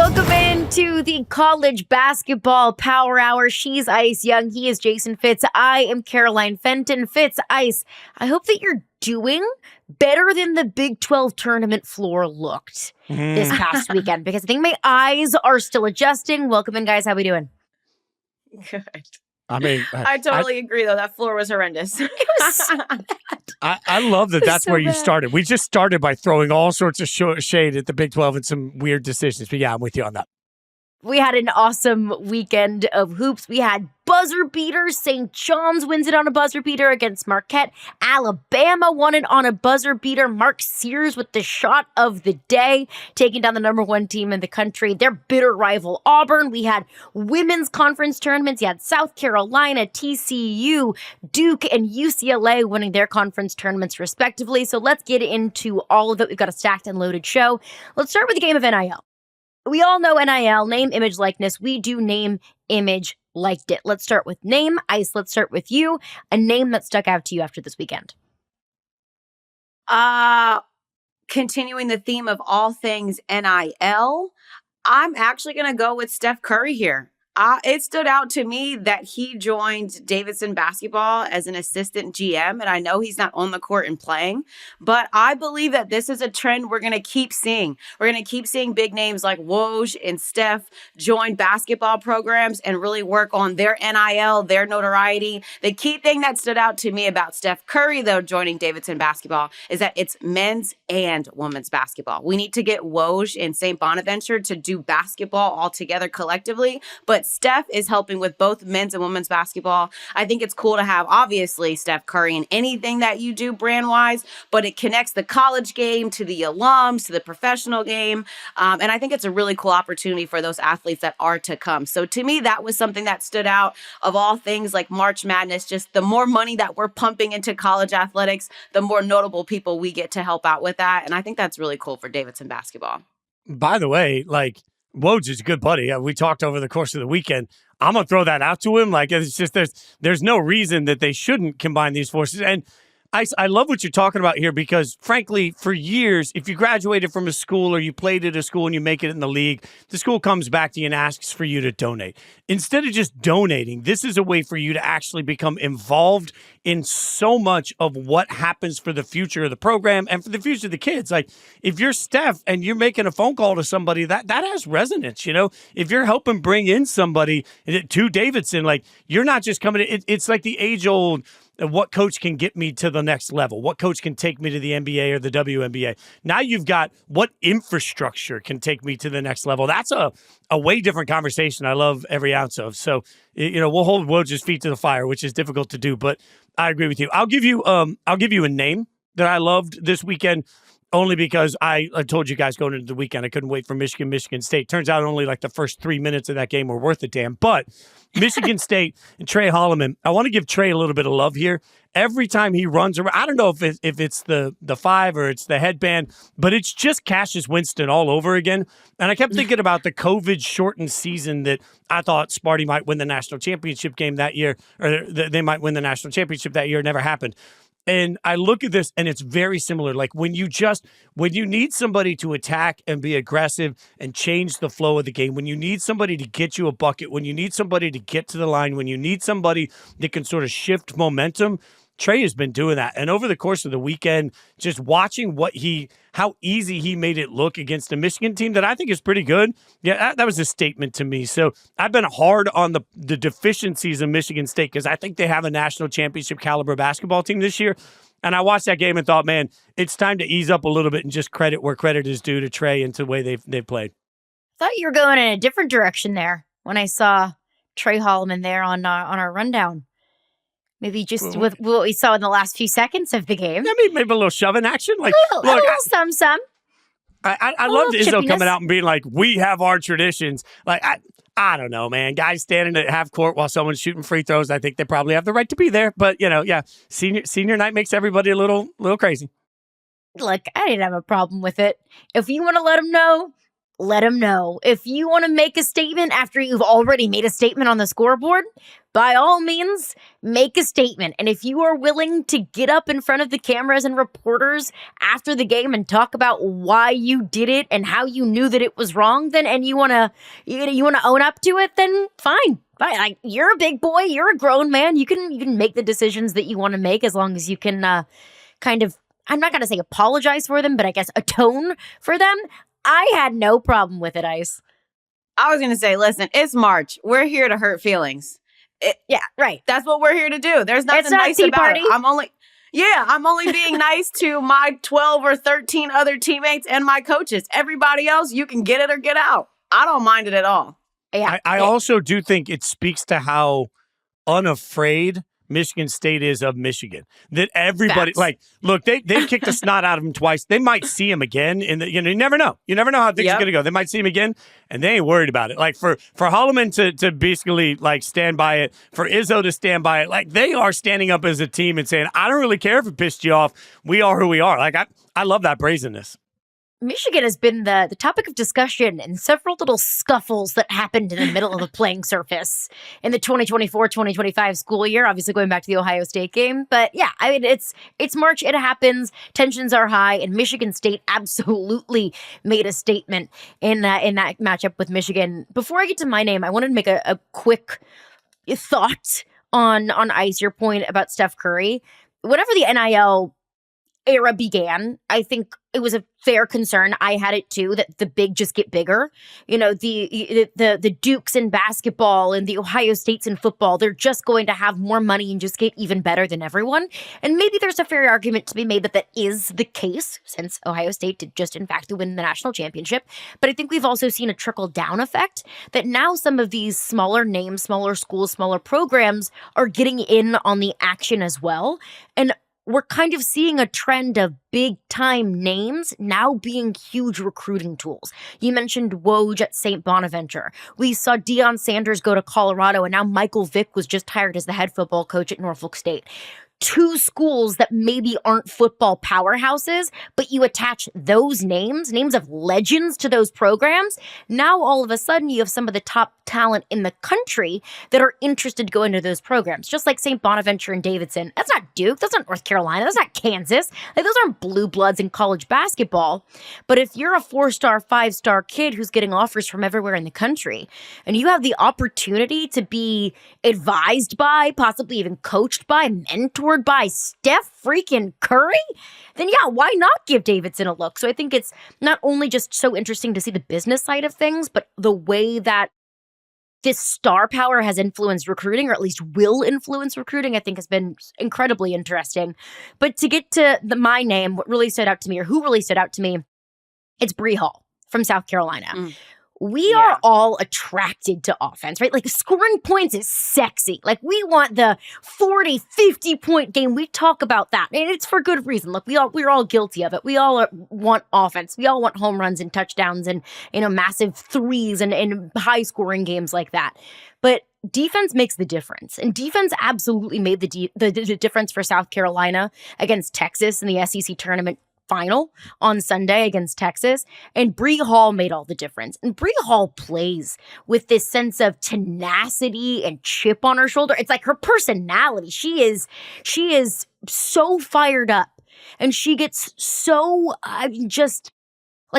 Welcome into the college basketball power hour. She's Ice Young. He is Jason Fitz. I am Caroline Fenton. Fitz Ice, I hope that you're doing better than the Big 12 tournament floor looked this past weekend, because I think my eyes are still adjusting. Welcome in, guys. How we doing? Good. I mean, I totally agree, though. That floor was horrendous. It was so bad. I love that that's so where you bad. started. We just started by throwing all sorts of shade at the Big 12 and some weird decisions. But yeah, I'm with you on that. We had an awesome weekend of hoops. We had buzzer beaters. St. John's wins it on a buzzer beater against Marquette. Alabama won it on a buzzer beater. Mark Sears with the shot of the day, taking down the number one team in the country, their bitter rival Auburn. We had women's conference tournaments. You had South Carolina, TCU, Duke, and UCLA winning their conference tournaments respectively. So let's get into all of it. We've got a stacked and loaded show. Let's start with the game of NIL. We all know NIL, name, image, likeness. We do name, image, liked it. Let's start with name. Ice, let's start with you. A name that stuck out to you after this weekend. Continuing the theme of all things NIL, I'm actually going to go with Steph Curry here. It stood out to me that he joined Davidson basketball as an assistant GM, and I know he's not on the court and playing, but I believe that this is a trend we're going to keep seeing. We're going to keep seeing big names like Woj and Steph join basketball programs and really work on their NIL, their notoriety. The key thing that stood out to me about Steph Curry, though, joining Davidson basketball is that it's men's and women's basketball. We need to get Woj and St. Bonaventure to do basketball all together collectively, but Steph is helping with both men's and women's basketball. I think it's cool to have, obviously, Steph Curry in anything that you do brand-wise, but it connects the college game to the alums, to the professional game. And I think it's a really cool opportunity for those athletes that are to come. So to me, that was something that stood out of all things like March Madness. Just the more money that we're pumping into college athletics, the more notable people we get to help out with that. And I think that's really cool for Davidson basketball. By the way, Woj is a good buddy. We talked over the course of the weekend. I'm going to throw that out to him. It's just there's no reason that they shouldn't combine these forces. And I love what you're talking about here because, frankly, for years, if you graduated from a school or you played at a school and you make it in the league, the school comes back to you and asks for you to donate. Instead of just donating, this is a way for you to actually become involved in so much of what happens for the future of the program and for the future of the kids. Like, if you're Steph and you're making a phone call to somebody, that has resonance, you know? If you're helping bring in somebody to Davidson, you're not just coming in. It's like the age-old, what coach can get me to the next level? What coach can take me to the NBA or the WNBA? Now you've got what infrastructure can take me to the next level. That's a way different conversation I love every ounce of. So, we'll hold Woj's feet to the fire, which is difficult to do, but I agree with you. I'll give you a name that I loved this weekend. Only because I told you guys going into the weekend, I couldn't wait for Michigan State. Turns out only the first 3 minutes of that game were worth a damn. But Michigan State and Tre Holloman, I want to give Trey a little bit of love here. Every time he runs around, I don't know if it's the five or it's the headband, but it's just Cassius Winston all over again. And I kept thinking about the COVID-shortened season that I thought Sparty might win the national championship game that year, or they might win the national championship that year. It never happened. And I look at this, and it's very similar. When you need somebody to attack and be aggressive and change the flow of the game, when you need somebody to get you a bucket, when you need somebody to get to the line, when you need somebody that can sort of shift momentum, Trey has been doing that. And over the course of the weekend, just watching how easy he made it look against a Michigan team that I think is pretty good. Yeah, that was a statement to me. So I've been hard on the deficiencies of Michigan State because I think they have a national championship caliber basketball team this year. And I watched that game and thought, man, it's time to ease up a little bit and just credit where credit is due to Trey and to the way they've played. Thought you were going in a different direction there when I saw Tre Holloman there on our rundown. Maybe just with what we saw in the last few seconds of the game. I mean, maybe a little shoving action. A little some. I loved Izzo coming out and being like, we have our traditions. I don't know, man. Guys standing at half court while someone's shooting free throws. I think they probably have the right to be there. But, senior night makes everybody a little crazy. Look, I didn't have a problem with it. If you want to let them know, let them know. If you want to make a statement after you've already made a statement on the scoreboard, by all means, make a statement. And if you are willing to get up in front of the cameras and reporters after the game and talk about why you did it and how you knew that it was wrong, then and you want to own up to it, then fine. Like, you're a big boy, you're a grown man. You can make the decisions that you want to make as long as you can kind of, I'm not going to say apologize for them, but I guess atone for them. I had no problem with it, Ice. I was going to say, listen, it's March. We're here to hurt feelings. Yeah, right. That's what we're here to do. There's nothing nice about it. I'm only being nice to my 12 or 13 other teammates and my coaches. Everybody else, you can get it or get out. I don't mind it at all. Yeah. I also do think it speaks to how unafraid Michigan State is of Michigan. That everybody, look, they've kicked the snot out of him twice. They might see him again. You never know. You never know how things are going to go. They might see him again, and they ain't worried about it. Like, for Holloman to basically, like, stand by it, for Izzo to stand by it, like, they are standing up as a team and saying, I don't really care if it pissed you off. We are who we are. Like, I love that brazenness. Michigan has been the topic of discussion in several little scuffles that happened in the middle of the playing surface in the 2024-2025 school year, obviously going back to the Ohio State game. But yeah, I mean, it's March, it happens, tensions are high, and Michigan State absolutely made a statement in that matchup with Michigan. Before I get to my name, I wanted to make a quick thought on Ice, your point about Steph Curry. Whenever the NIL era began, I think it was a fair concern. I had it too, that the big just get bigger. You know, the Dukes in basketball and the Ohio States in football, they're just going to have more money and just get even better than everyone. And maybe there's a fair argument to be made that is the case, since Ohio State did just in fact win the national championship. But I think we've also seen a trickle-down effect that now some of these smaller names, smaller schools, smaller programs are getting in on the action as well. And we're kind of seeing a trend of big-time names now being huge recruiting tools. You mentioned Woj at St. Bonaventure. We saw Deion Sanders go to Colorado, and now Michael Vick was just hired as the head football coach at Norfolk State. Two schools that maybe aren't football powerhouses, but you attach those names of legends to those programs. Now, all of a sudden, you have some of the top talent in the country that are interested to go into those programs. Just like St. Bonaventure and Davidson. That's not Duke. That's not North Carolina. That's not Kansas. Like, those aren't blue bloods in college basketball. But if you're a 4-star, 5-star kid who's getting offers from everywhere in the country, and you have the opportunity to be advised by, possibly even coached by, mentored by Steph freaking Curry, then yeah, why not give Davidson a look? So I think it's not only just so interesting to see the business side of things, but the way that this star power has influenced recruiting, or at least will influence recruiting, I think has been incredibly interesting. But to get to my name, what really stood out to me, or who really stood out to me, it's Bree Hall from South Carolina. We are all attracted to offense, right? Like, scoring points is sexy. Like, we want the 40, 50-point game. We talk about that, and it's for good reason. Look, we're all guilty of it. We all want offense. We all want home runs and touchdowns and, massive threes and high-scoring games like that. But defense makes the difference, and defense absolutely made the difference for South Carolina against Texas in the SEC tournament final on Sunday against Texas, and Bree Hall made all the difference. And Bree Hall plays with this sense of tenacity and chip on her shoulder. It's like her personality. She is so fired up, and she gets so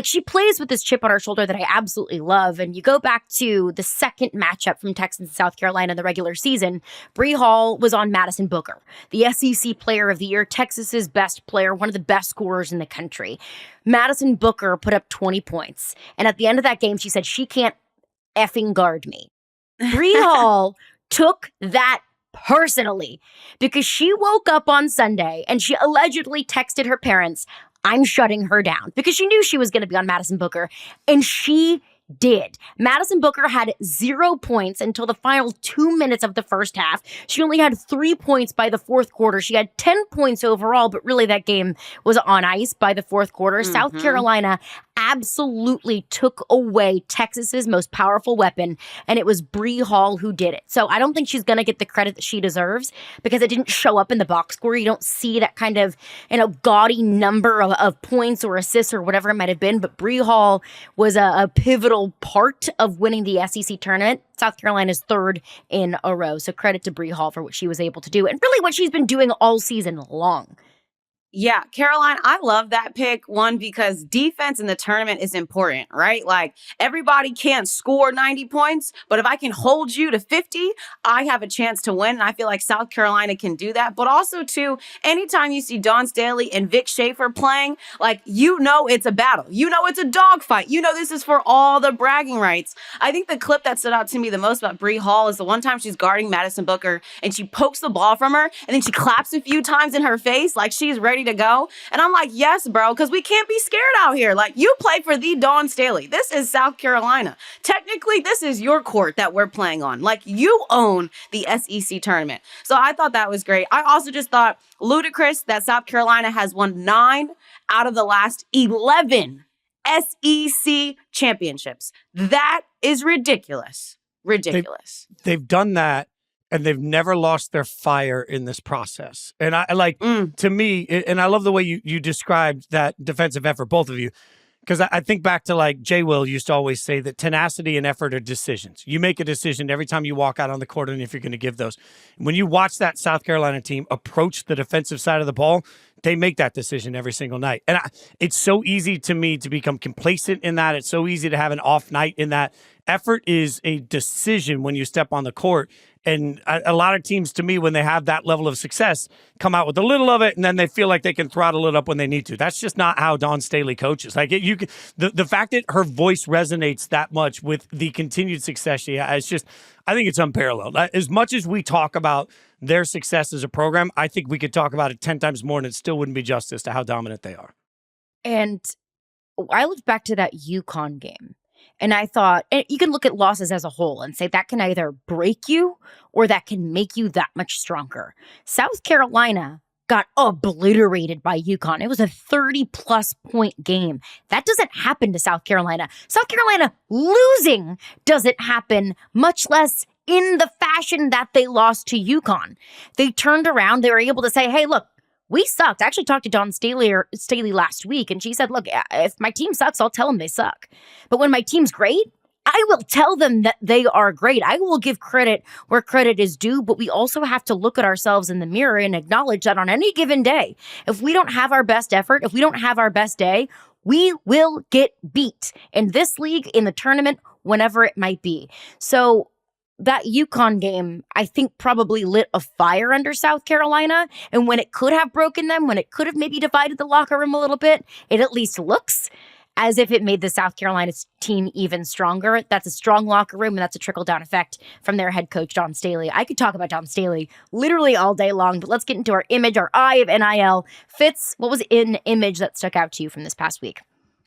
she plays with this chip on her shoulder that I absolutely love. And you go back to the second matchup from Texas and South Carolina in the regular season, Bree Hall was on Madison Booker, the SEC Player of the Year, Texas's best player, one of the best scorers in the country. Madison Booker put up 20 points. And at the end of that game, she said, she can't effing guard me. Bree Hall took that personally because she woke up on Sunday and she allegedly texted her parents, I'm shutting her down, because she knew she was going to be on Madison Booker, and she did. Madison Booker had 0 points until the final 2 minutes of the first half. She only had 3 points by the fourth quarter. She had 10 points overall, but really that game was on ice by the fourth quarter. South Carolina absolutely took away Texas's most powerful weapon, and it was Bree Hall who did it. So I don't think she's going to get the credit that she deserves because it didn't show up in the box score. You don't see that kind of, gaudy number of points or assists or whatever it might have been. But Bree Hall was a pivotal part of winning the SEC tournament. South Carolina's third in a row. So credit to Bree Hall for what she was able to do and really what she's been doing all season long. Yeah, Caroline, I love that pick. One, because defense in the tournament is important, right? Like, everybody can't score 90 points, but if I can hold you to 50, I have a chance to win. And I feel like South Carolina can do that. But also, too, anytime you see Dawn Staley and Vic Schaefer playing, like, it's a battle. It's a dogfight. This is for all the bragging rights. I think the clip that stood out to me the most about Bree Hall is the one time she's guarding Madison Booker and she pokes the ball from her and then she claps a few times in her face like she's ready to go. And I'm like, yes, bro, because we can't be scared out here. Like, you play for the Dawn Staley. This is South Carolina. Technically, this is your court that we're playing on. Like, you own the SEC tournament. So I thought that was great. I also just thought ludicrous that South Carolina has won 9 out of the last 11 SEC championships. That is ridiculous. Ridiculous. They've done that. And they've never lost their fire in this process. And to me, and I love the way you described that defensive effort, both of you, because I think back to like J. Will used to always say that tenacity and effort are decisions. You make a decision every time you walk out on the court and if you're going to give those. When you watch that South Carolina team approach the defensive side of the ball, they make that decision every single night. And it's so easy to me to become complacent in that. It's so easy to have an off night in that. Effort is a decision when you step on the court. And a lot of teams, to me, when they have that level of success, come out with a little of it, and then they feel like they can throttle it up when they need to. That's just not how Dawn Staley coaches. Like, the fact that her voice resonates that much with the continued success she has, I think it's unparalleled. As much as we talk about their success as a program, I think we could talk about it 10 times more, and it still wouldn't be justice to how dominant they are. And I looked back to that UConn game. And I thought, and you can look at losses as a whole and say that can either break you or that can make you that much stronger. South Carolina got obliterated by UConn. It was a 30-plus point game. That doesn't happen to South Carolina. South Carolina losing doesn't happen, much less in the fashion that they lost to UConn. They turned around. They were able to say, hey, look, we sucked. I actually talked to Dawn Staley last week, and she said, look, if my team sucks, I'll tell them they suck. But when my team's great, I will tell them that they are great. I will give credit where credit is due, but we also have to look at ourselves in the mirror and acknowledge that on any given day, if we don't have our best effort, if we don't have our best day, we will get beat in this league, in the tournament, whenever it might be. So that UConn game, I think, probably lit a fire under South Carolina. And when it could have broken them, when it could have maybe divided the locker room a little bit, it at least looks as if it made the South Carolina team even stronger. That's a strong locker room, and that's a trickle-down effect from their head coach, Dawn Staley. I could talk about Dawn Staley literally all day long, but let's get into our image, our eye of NIL. Fitz, what was an image that stuck out to you from this past week?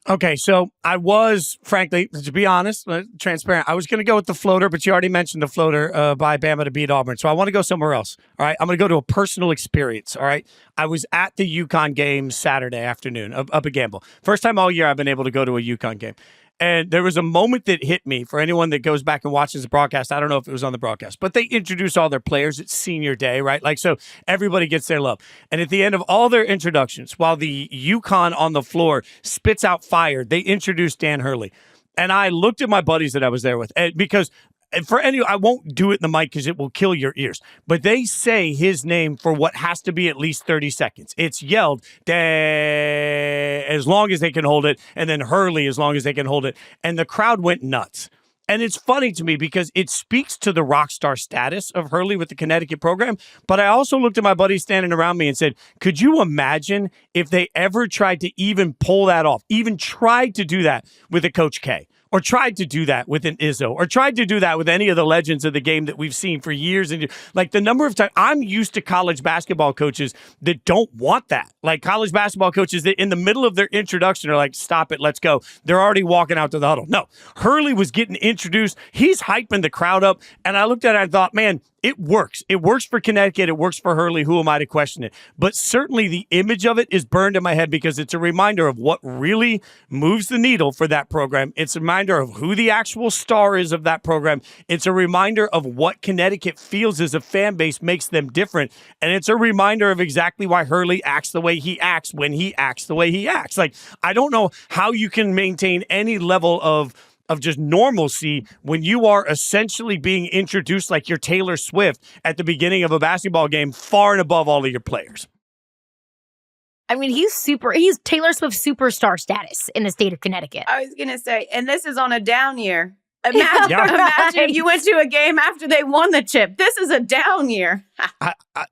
Okay, so I was, frankly, to be honest, transparent, I was going to go with the floater, but you already mentioned the floater by Bama to beat Auburn. So I want to go somewhere else. All right, I'm going to go to a personal experience. All right, I was at the UConn game Saturday afternoon up at Gamble. First time all year I've been able to go to a UConn game. And there was a moment that hit me. For anyone that goes back and watches the broadcast, I don't know if it was on the broadcast, but they introduce all their players. It's senior day, right? Like, so everybody gets their love. And at the end of all their introductions, while the UConn on the floor spits out fire, they introduced Dan Hurley. And I looked at my buddies that I was there with, because I won't do it in the mic because it will kill your ears. But they say his name for what has to be at least 30 seconds. It's yelled as long as they can hold it, and then Hurley as long as they can hold it. And the crowd went nuts. And it's funny to me because it speaks to the rock star status of Hurley with the Connecticut program. But I also looked at my buddies standing around me and said, could you imagine if they ever tried to even pull that off, even tried to do that with a Coach K? Or tried to do that with an Izzo, or tried to do that with any of the legends of the game that we've seen for years. And like the number of times, I'm used to college basketball coaches that don't want that. Like college basketball coaches that in the middle of their introduction are like, stop it, let's go. They're already walking out to the huddle. No, Hurley was getting introduced. He's hyping the crowd up. And I looked at it and I thought, man, it works. It works for Connecticut. It works for Hurley. Who am I to question it? But certainly the image of it is burned in my head because it's a reminder of what really moves the needle for that program. It's a reminder of who the actual star is of that program. It's a reminder of what Connecticut feels as a fan base makes them different. And it's a reminder of exactly why Hurley acts the way he acts when he acts the way he acts. Like, I don't know how you can maintain any level of just normalcy when you are essentially being introduced like you're Taylor Swift at the beginning of a basketball game, far and above all of your players. I mean, he's Taylor Swift superstar status in the state of Connecticut. I was going to say, and this is on a down year. Imagine if you went to a game after they won the chip. This is a down year.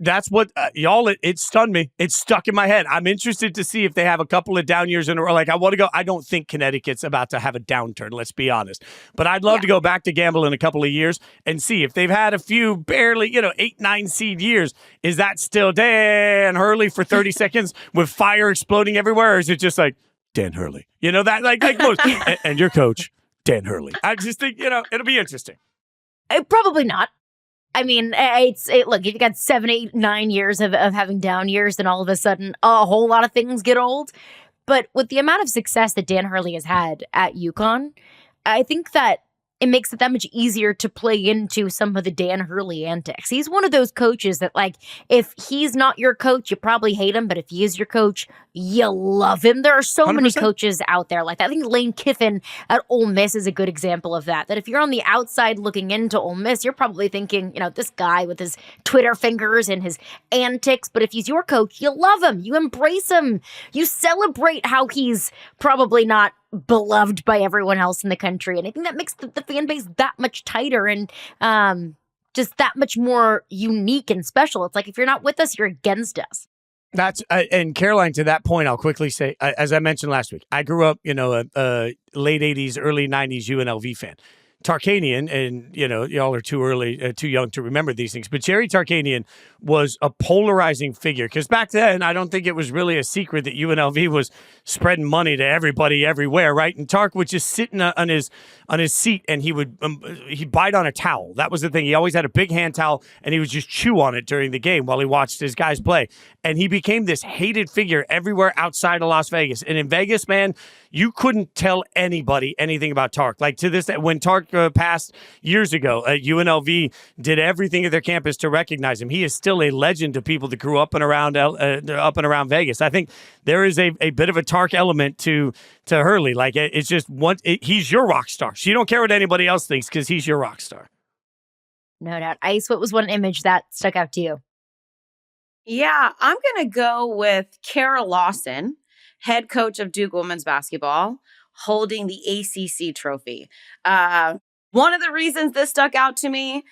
That's what, y'all, it stunned me. It stuck in my head. I'm interested to see if they have a couple of down years in a row. Like, I want to go. I don't think Connecticut's about to have a downturn, let's be honest. But I'd love to go back to Gamble in a couple of years and see if they've had a few barely, 8, 9 seed years. Is that still Dan Hurley for 30 seconds with fire exploding everywhere? Or is it just like, Dan Hurley? That like most, and your coach, Dan Hurley. I just think, it'll be interesting. Probably not. I mean, look, if you got 7, 8, 9 years of having down years, then all of a sudden a whole lot of things get old. But with the amount of success that Dan Hurley has had at UConn, I think that it makes it that much easier to play into some of the Dan Hurley antics. He's one of those coaches that, like, if he's not your coach, you probably hate him, but if he is your coach, you love him. There are so 100%. Many coaches out there like that. I think Lane Kiffin at Ole Miss is a good example of that. That if you're on the outside looking into Ole Miss, you're probably thinking, this guy with his Twitter fingers and his antics. But if he's your coach, you love him. You embrace him. You celebrate how he's probably not beloved by everyone else in the country. And I think that makes the fan base that much tighter and just that much more unique and special. It's like, if you're not with us, you're against us. That's and Caroline, to that point, I'll quickly say, as I mentioned last week, I grew up, a late 80s, early 90s UNLV fan. Tarkanian, and y'all are too young to remember these things, but Jerry Tarkanian was a polarizing figure because back then I don't think it was really a secret that UNLV was spreading money to everybody everywhere, right? And Tark would just sit on his seat and he'd bite on a towel. That was the thing. He always had a big hand towel and he would just chew on it during the game while he watched his guys play. And he became this hated figure everywhere outside of Las Vegas. And in Vegas, man, you couldn't tell anybody anything about Tark. Like, to this, when Tark passed years ago, UNLV did everything at their campus to recognize him. He is still a legend to people that grew up and around Vegas. I think there is a bit of a Tark element to Hurley. Like, it's just he's your rock star. So you don't care what anybody else thinks because he's your rock star. No doubt. Ice, what was one image that stuck out to you? Yeah, I'm going to go with Kara Lawson, head coach of Duke women's basketball, holding the ACC trophy. One of the reasons this stuck out to me,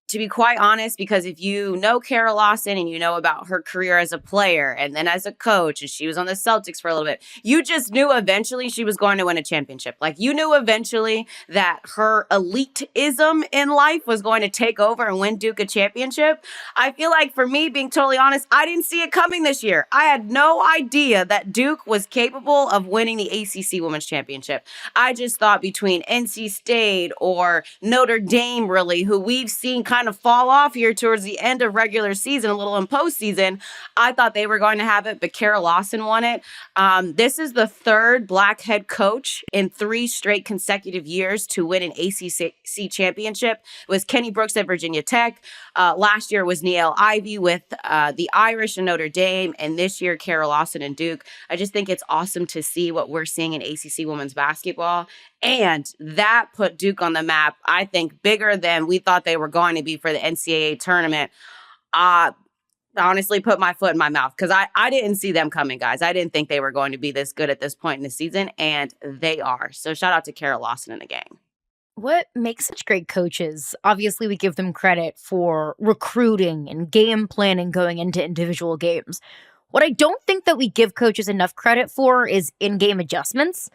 to be quite honest, because if you know Kara Lawson and you know about her career as a player and then as a coach, and she was on the Celtics for a little bit, you just knew eventually she was going to win a championship. Like, you knew eventually that her elitism in life was going to take over and win Duke a championship. I feel like, for me, being totally honest, I didn't see it coming this year. I had no idea that Duke was capable of winning the ACC Women's Championship. I just thought between NC State or Notre Dame, really, who we've seen kind of fall off here towards the end of regular season, a little in postseason, I thought they were going to have it, but Kara Lawson won it. This is the third Black head coach in 3 straight consecutive years to win an ACC championship. It was Kenny Brooks at Virginia Tech. Last year was Niele Ivey with the Irish and Notre Dame, and this year Kara Lawson and Duke. I just think it's awesome to see what we're seeing in ACC women's basketball. And that put Duke on the map, I think, bigger than we thought they were going to be for the NCAA tournament. Honestly, put my foot in my mouth because I didn't see them coming, guys. I didn't think they were going to be this good at this point in the season, and they are. So shout out to Kara Lawson and the gang. What makes such great coaches? Obviously, we give them credit for recruiting and game planning going into individual games. What I don't think that we give coaches enough credit for is in-game adjustments.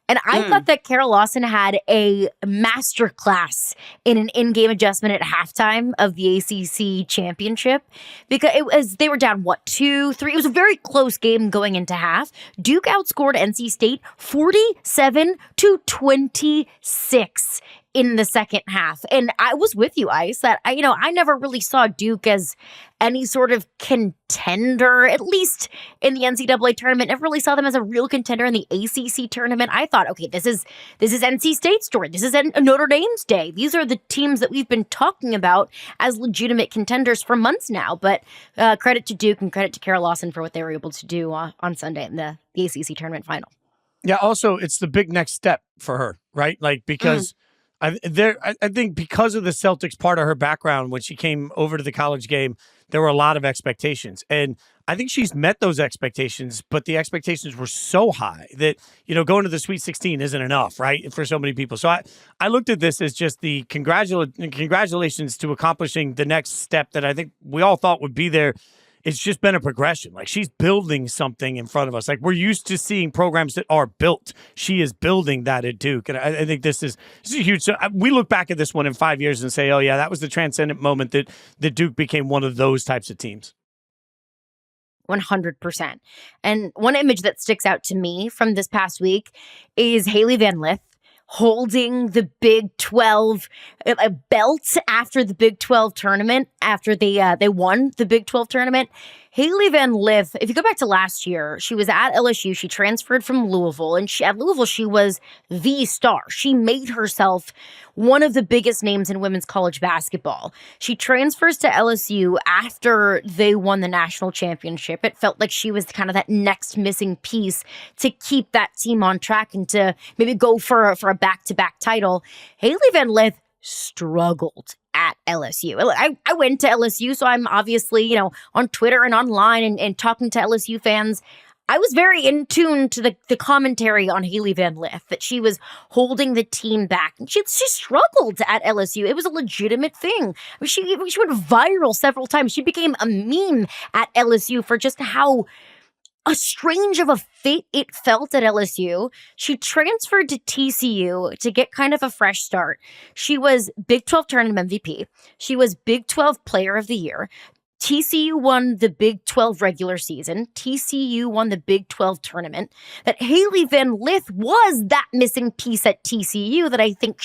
And I thought that Kara Lawson had a masterclass in an in-game adjustment at halftime of the ACC championship because they were down, 2-3? It was a very close game going into half. Duke outscored NC State 47-26 in the second half. And I was with you, Ice, that I never really saw Duke as any sort of contender, at least in the NCAA tournament. Never really saw them as a real contender in the ACC tournament. I thought, okay, this is NC State's story. This is Notre Dame's day. These are the teams that we've been talking about as legitimate contenders for months now. But credit to Duke and credit to Kara Lawson for what they were able to do on Sunday in the ACC tournament final. Yeah, also, it's the big next step for her, right? Like, because I think because of the Celtics part of her background, when she came over to the college game, there were a lot of expectations. And I think she's met those expectations, but the expectations were so high that, going to the Sweet 16 isn't enough, right, for so many people. So I looked at this as just the congratulations to accomplishing the next step that I think we all thought would be there. It's just been a progression. Like, she's building something in front of us. Like, we're used to seeing programs that are built. She is building that at Duke. And I think this is huge. So we look back at this one in 5 years and say, oh, yeah, that was the transcendent moment that Duke became one of those types of teams. 100%. And one image that sticks out to me from this past week is Hailey van Lith holding the Big 12 belt after the Big 12 tournament, after they won the Big 12 tournament. Hailey van Lith, if you go back to last year, she was at LSU. She transferred from Louisville, and at Louisville, she was the star. She made herself one of the biggest names in women's college basketball. She transfers to LSU after they won the national championship. It felt like she was kind of that next missing piece to keep that team on track and to maybe go for a back-to-back title. Hailey van Lith struggled at LSU. I went to LSU, so I'm obviously, on Twitter and online and talking to LSU fans. I was very in tune to the commentary on Hailey van Lith, that she was holding the team back. And she struggled at LSU. It was a legitimate thing. I mean, she went viral several times. She became a meme at LSU for just how strange of a fate it felt at LSU. She transferred to TCU to get kind of a fresh start. She was Big 12 tournament MVP. She was Big 12 Player of the Year. TCU won the Big 12 regular season. TCU won the Big 12 tournament. That Hailey van Lith was that missing piece at TCU that I think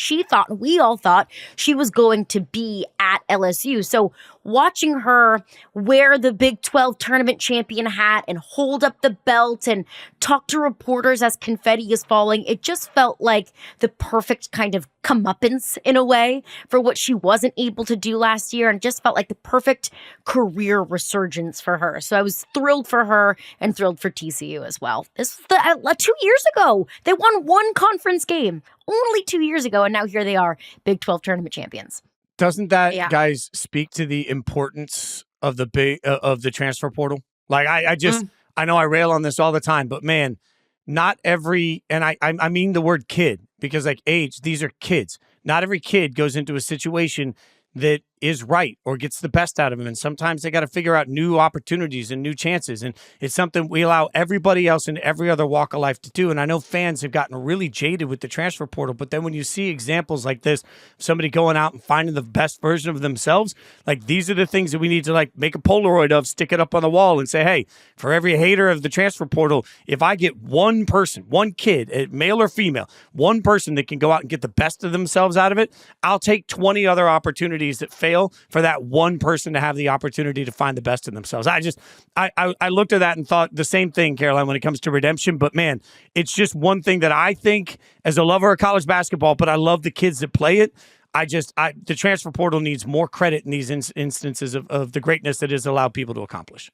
we all thought she was going to be at LSU. So watching her wear the Big 12 tournament champion hat and hold up the belt and talk to reporters as confetti is falling, it just felt like the perfect kind of comeuppance in a way for what she wasn't able to do last year, and just felt like the perfect career resurgence for her. So I was thrilled for her and thrilled for TCU as well. This was 2 years ago. They won one conference game only 2 years ago, and now here they are, Big 12 tournament champions. Doesn't that, guys, speak to the importance of the transfer portal? Like, I know I rail on this all the time, but man, not every, and I mean the word kid, because like age, these are kids. Not every kid goes into a situation that is right or gets the best out of them. And sometimes they got to figure out new opportunities and new chances. And it's something we allow everybody else in every other walk of life to do. And I know fans have gotten really jaded with the transfer portal, but then when you see examples like this, somebody going out and finding the best version of themselves, like, these are the things that we need to like make a Polaroid of, stick it up on the wall and say, hey, for every hater of the transfer portal, if I get one person, one kid, male or female, one person that can go out and get the best of themselves out of it, I'll take 20 other opportunities that fail for that one person to have the opportunity to find the best in themselves. I looked at that and thought the same thing, Caroline, when it comes to redemption. But man, it's just one thing that I think, as a lover of college basketball, but I love the kids that play it. The transfer portal needs more credit in these instances of the greatness that has allowed people to accomplish.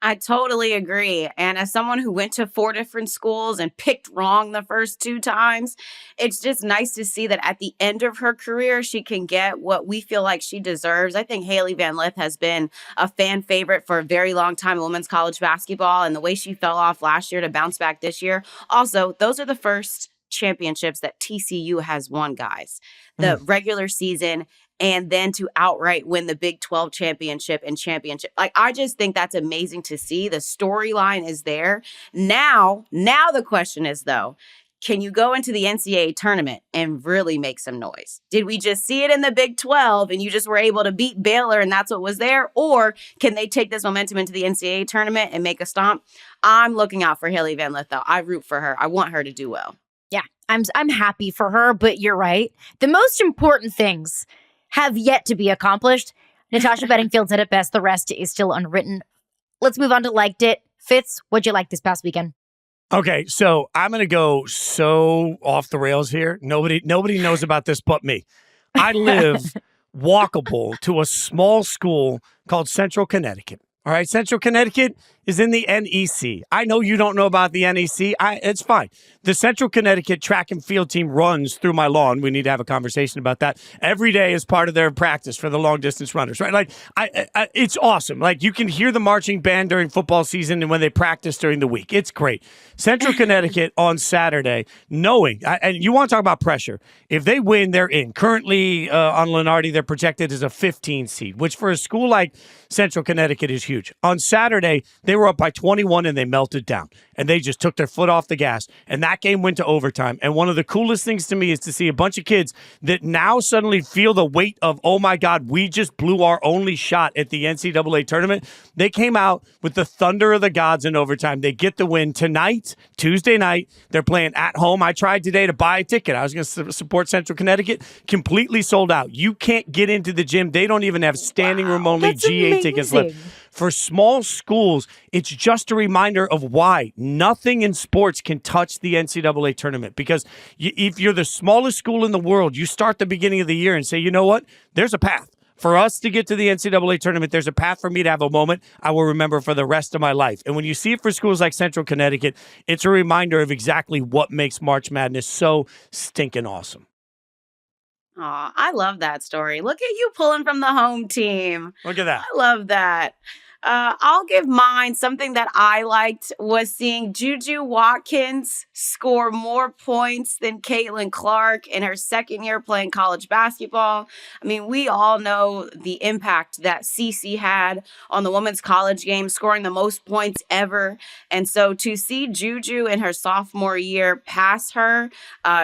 I totally agree. And as someone who went to 4 different schools and picked wrong the first 2 times, it's just nice to see that at the end of her career, she can get what we feel like she deserves. I think Hailey van Lith has been a fan favorite for a very long time in women's college basketball, and the way she fell off last year to bounce back this year. Also, those are the first championships that TCU has won, guys. The regular season, and then to outright win the Big 12 championship and championship. Like, I just think that's amazing to see. The storyline is there. Now the question is, though, can you go into the NCAA tournament and really make some noise? Did we just see it in the Big 12 and you just were able to beat Baylor and that's what was there? Or can they take this momentum into the NCAA tournament and make a stomp? I'm looking out for Hailey van Lith, though. I root for her. I want her to do well. Yeah, I'm happy for her, but you're right. The most important things have yet to be accomplished. Natasha Bedingfield said it best. The rest is still unwritten. Let's move on to liked it. Fitz, what'd you like this past weekend? Okay, so I'm going to go so off the rails here. Nobody knows about this but me. I live walkable to a small school called Central Connecticut. All right, Central Connecticut is in the NEC. I know you don't know about the NEC. It's fine. The Central Connecticut track and field team runs through my lawn. We need to have a conversation about that every day as part of their practice for the long distance runners, right? Like, it's awesome. Like, you can hear the marching band during football season and when they practice during the week. It's great. Central Connecticut on Saturday, knowing, and you want to talk about pressure. If they win, they're in. Currently on Lenardi, they're projected as a 15 seed, which for a school like Central Connecticut is huge. On Saturday, they were up by 21 and they melted down and they just took their foot off the gas. And that game went to overtime. And one of the coolest things to me is to see a bunch of kids that now suddenly feel the weight of, oh my God, we just blew our only shot at the NCAA tournament. They came out with the thunder of the gods in overtime. They get the win tonight, Tuesday night. They're playing at home. I tried today to buy a ticket. I was going to support Central Connecticut. Completely sold out. You can't get into the gym. They don't even have standing room only GA tickets left. For small schools, it's just a reminder of why nothing in sports can touch the NCAA tournament. Because if you're the smallest school in the world, you start the beginning of the year and say, you know what? There's a path. For us to get to the NCAA tournament, there's a path for me to have a moment I will remember for the rest of my life. And when you see it for schools like Central Connecticut, it's a reminder of exactly what makes March Madness so stinking awesome. Aw, I love that story. Look at you pulling from the home team. Look at that. I love that. I'll give mine. Something that I liked was seeing JuJu Watkins score more points than Caitlin Clark in her second year playing college basketball. I mean, we all know the impact that CC had on the women's college game, scoring the most points ever. And so to see JuJu in her sophomore year pass her,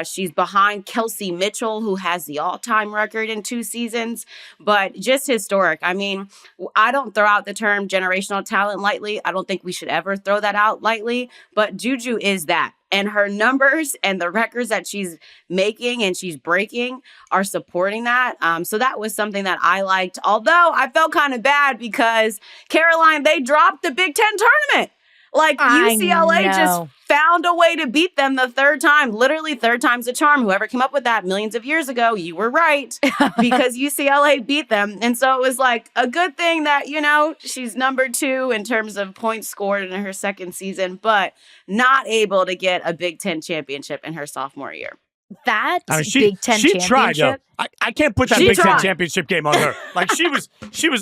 she's behind Kelsey Mitchell, who has the all-time record in 2 seasons, but just historic. I mean, I don't throw out the term generational talent lightly. I don't think we should ever throw that out lightly, but JuJu is that. And her numbers and the records that she's making and she's breaking are supporting that. So that was something that I liked. Although I felt kind of bad because Caroline, they dropped the Big Ten tournament. Like UCLA just found a way to beat them the third time. Literally third time's a charm. Whoever came up with that millions of years ago, you were right because UCLA beat them. And so it was like a good thing that, you know, she's number 2 in terms of points scored in her second season, but not able to get a Big Ten championship in her sophomore year. That Big Ten championship. Tried, yo. I can't put that Big Ten championship game on her. Like she was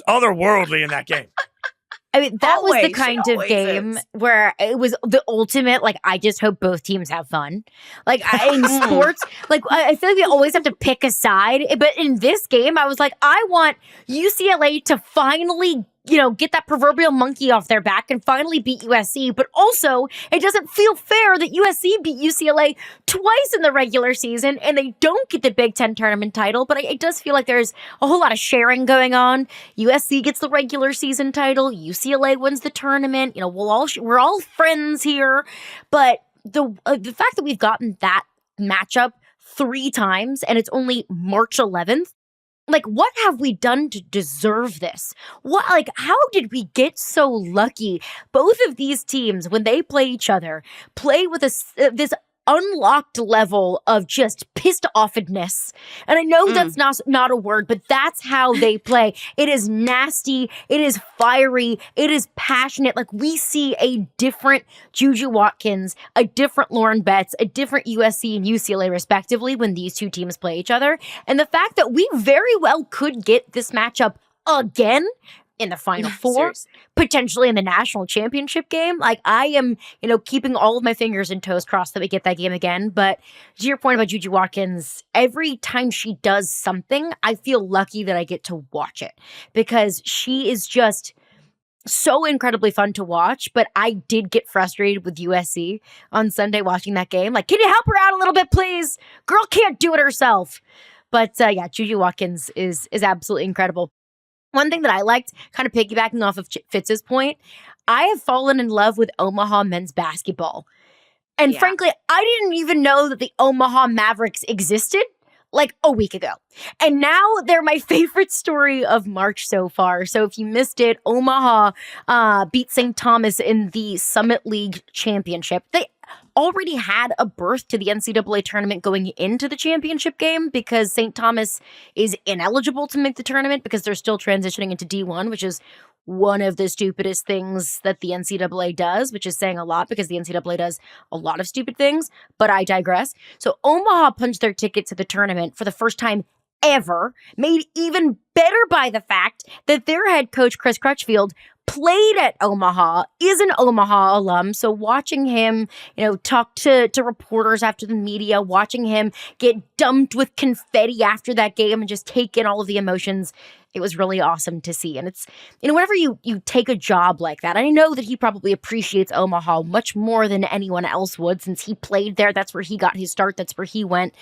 otherworldly in that game. I mean, that was the kind of game where it was the ultimate, like, I just hope both teams have fun. Like, in sports, like, I feel like we always have to pick a side. But in this game, I was like, I want UCLA to finally, you know, get that proverbial monkey off their back and finally beat USC. But also, it doesn't feel fair that USC beat UCLA twice in the regular season and they don't get the Big Ten tournament title. But it does feel like there's a whole lot of sharing going on. USC gets the regular season title. UCLA wins the tournament. You know, we're all friends here. But the fact that we've gotten that matchup 3 times and it's only March 11th, like, what have we done to deserve this? How did we get so lucky? Both of these teams, when they play each other, play with this unlocked level of just pissed offedness. And I know that's not a word, but that's how they play. It is nasty. It is fiery. It is passionate. Like, we see a different JuJu Watkins, a different Lauren Betts, a different USC and UCLA respectively when these two teams play each other. And the fact that we very well could get this matchup again in the Final Four, seriously, potentially in the national championship game. Like, I am, you know, keeping all of my fingers and toes crossed that we get that game again. But to your point about JuJu Watkins, every time she does something, I feel lucky that I get to watch it because she is just so incredibly fun to watch. But I did get frustrated with USC on Sunday watching that game. Like, can you help her out a little bit, please? Girl can't do it herself. But yeah, JuJu Watkins is absolutely incredible. One thing that I liked, kind of piggybacking off of Fitz's point, I have fallen in love with Omaha men's basketball. And Yeah. frankly, I didn't even know that the Omaha Mavericks existed like a week ago. And now they're my favorite story of March so far. So if you missed it, Omaha beat St. Thomas in the Summit League Championship. They already had a berth to the NCAA tournament going into the championship game because St. Thomas is ineligible to make the tournament because they're still transitioning into D1, which is one of the stupidest things that the NCAA does, which is saying a lot because the NCAA does a lot of stupid things, but I digress. So Omaha punched their ticket to the tournament for the first time ever, made even better by the fact that their head coach, Chris Crutchfield, played at Omaha, is an Omaha alum. So watching him, talk to reporters after the media, watching him get dumped with confetti after that game and just take in all of the emotions, it was really awesome to see. And it's, whenever you take a job like that, I know that he probably appreciates Omaha much more than anyone else would since he played there. That's where he got his start. That's where he went.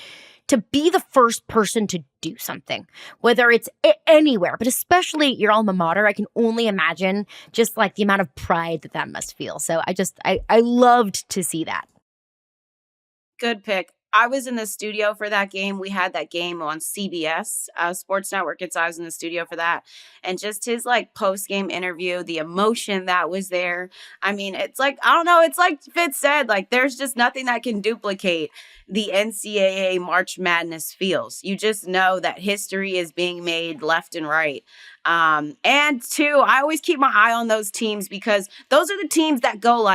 To be the first person to do something, whether it's anywhere, but especially your alma mater, I can only imagine just like the amount of pride that must feel. So I loved to see that. Good pick. I was in the studio for that game. We had that game on CBS Sports Network. I was in the studio for that. And just his post-game interview, the emotion that was there. I mean, it's I don't know. It's like Fitz said, there's just nothing that can duplicate the NCAA March Madness feels. You just know that history is being made left and right. And two, I always keep my eye on those teams because those are the teams that go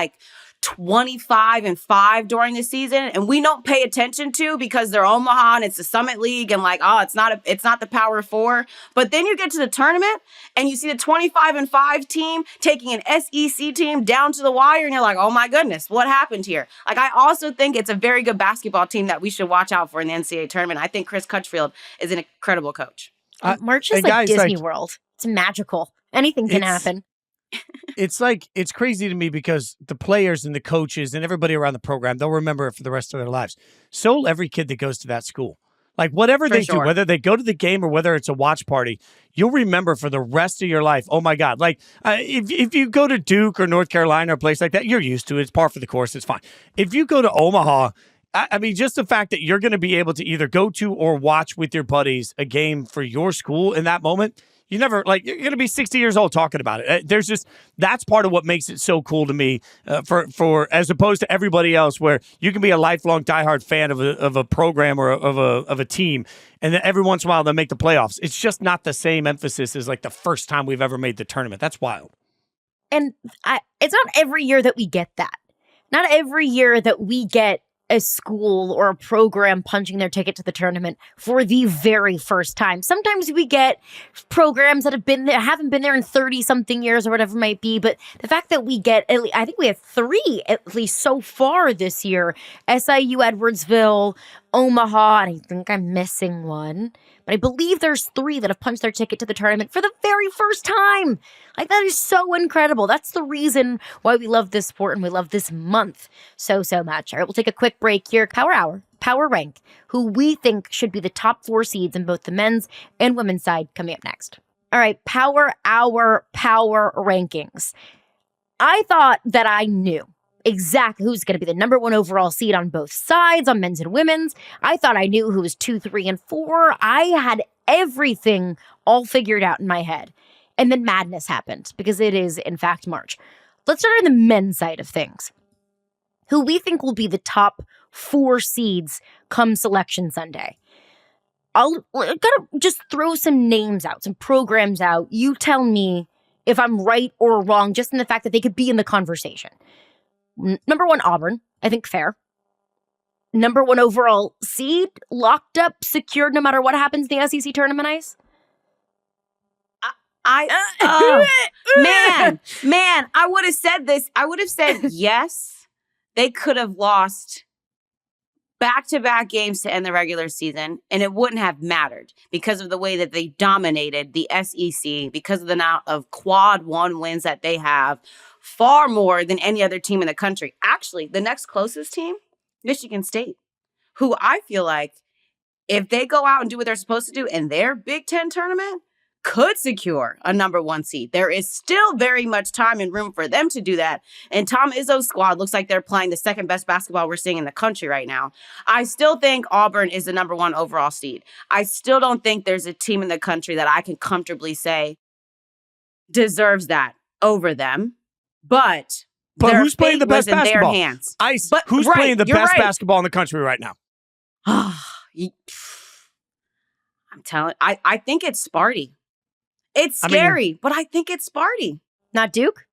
25-5 during the season, and we don't pay attention to because they're Omaha and it's the Summit League and it's not the Power Four. But then you get to the tournament and you see the 25-5 team taking an SEC team down to the wire, and you're like, oh my goodness, what happened here? I also think it's a very good basketball team that we should watch out for in the NCAA tournament. I think Chris Crutchfield is an incredible coach. March is like Disney World. It's magical. Anything can happen. It's crazy to me because the players and the coaches and everybody around the program, they'll remember it for the rest of their lives. So will every kid that goes to that school. Whatever they do, whether they go to the game or whether it's a watch party, you'll remember for the rest of your life. Oh my God. If you go to Duke or North Carolina or a place like that, you're used to it. It's par for the course. It's fine. If you go to Omaha, I mean, just the fact that you're going to be able to either go to or watch with your buddies a game for your school in that moment, you never, you're going to be 60 years old talking about it. That's part of what makes it so cool to me for as opposed to everybody else where you can be a lifelong diehard fan of a program or of a team. And then every once in a while they'll make the playoffs. It's just not the same emphasis as the first time we've ever made the tournament. That's wild. And it's not every year that we get that. Not every year that we get a school or a program punching their ticket to the tournament for the very first time. Sometimes we get programs that haven't been there in 30-something years or whatever it might be, but the fact that we get, I think we have 3 at least so far this year, SIU, Edwardsville, Omaha, and I think I'm missing one, but I believe there's 3 that have punched their ticket to the tournament for the very first time. That is so incredible. That's the reason why we love this sport and we love this month so much. All right, we'll take a quick break here. Power Hour, Power Rank, who we think should be the top 4 seeds in both the men's and women's side, coming up next. All right, Power Hour, Power Rankings. I thought that I knew exactly who's going to be the number 1 overall seed on both sides, on men's and women's. I thought I knew who was 2, 3, and 4. I had everything all figured out in my head. And then madness happened because it is, in fact, March. Let's start on the men's side of things. Who we think will be the top 4 seeds come Selection Sunday. I gotta just throw some names out, some programs out. You tell me if I'm right or wrong, just in the fact that they could be in the conversation. Number 1, Auburn. I think fair. Number 1 overall seed, locked up, secured no matter what happens in the SEC tournament ice. Man, I would have said this. I would have said yes. They could have lost back-to-back games to end the regular season, and it wouldn't have mattered because of the way that they dominated the SEC, because of the amount of quad 1 wins that they have, far more than any other team in the country. Actually, the next closest team, Michigan State, who I feel like if they go out and do what they're supposed to do in their Big Ten tournament, could secure a number 1 seed. There is still very much time and room for them to do that. And Tom Izzo's squad looks like they're playing the second best basketball we're seeing in the country right now. I still think Auburn is the number 1 overall seed. I still don't think there's a team in the country that I can comfortably say deserves that over them. But who's playing the best in basketball? Their hands. Ice, but, who's right, playing the best right. basketball in the country right now? I'm telling. I think it's Sparty. It's scary, but I think it's Sparty. Not Duke?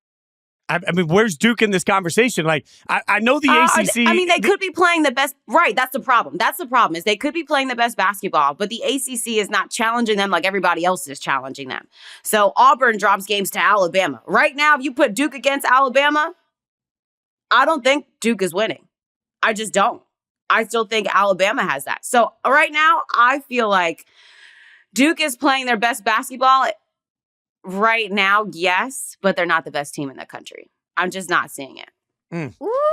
I mean, where's Duke in this conversation? Like, I know the ACC. I mean, they could be playing the best. Right, that's the problem. That's the problem is they could be playing the best basketball, but the ACC is not challenging them like everybody else is challenging them. So Auburn drops games to Alabama. Right now, if you put Duke against Alabama, I don't think Duke is winning. I just don't. I still think Alabama has that. So right now, I feel like Duke is playing their best basketball. Right now, yes, but they're not the best team in the country. I'm just not seeing it.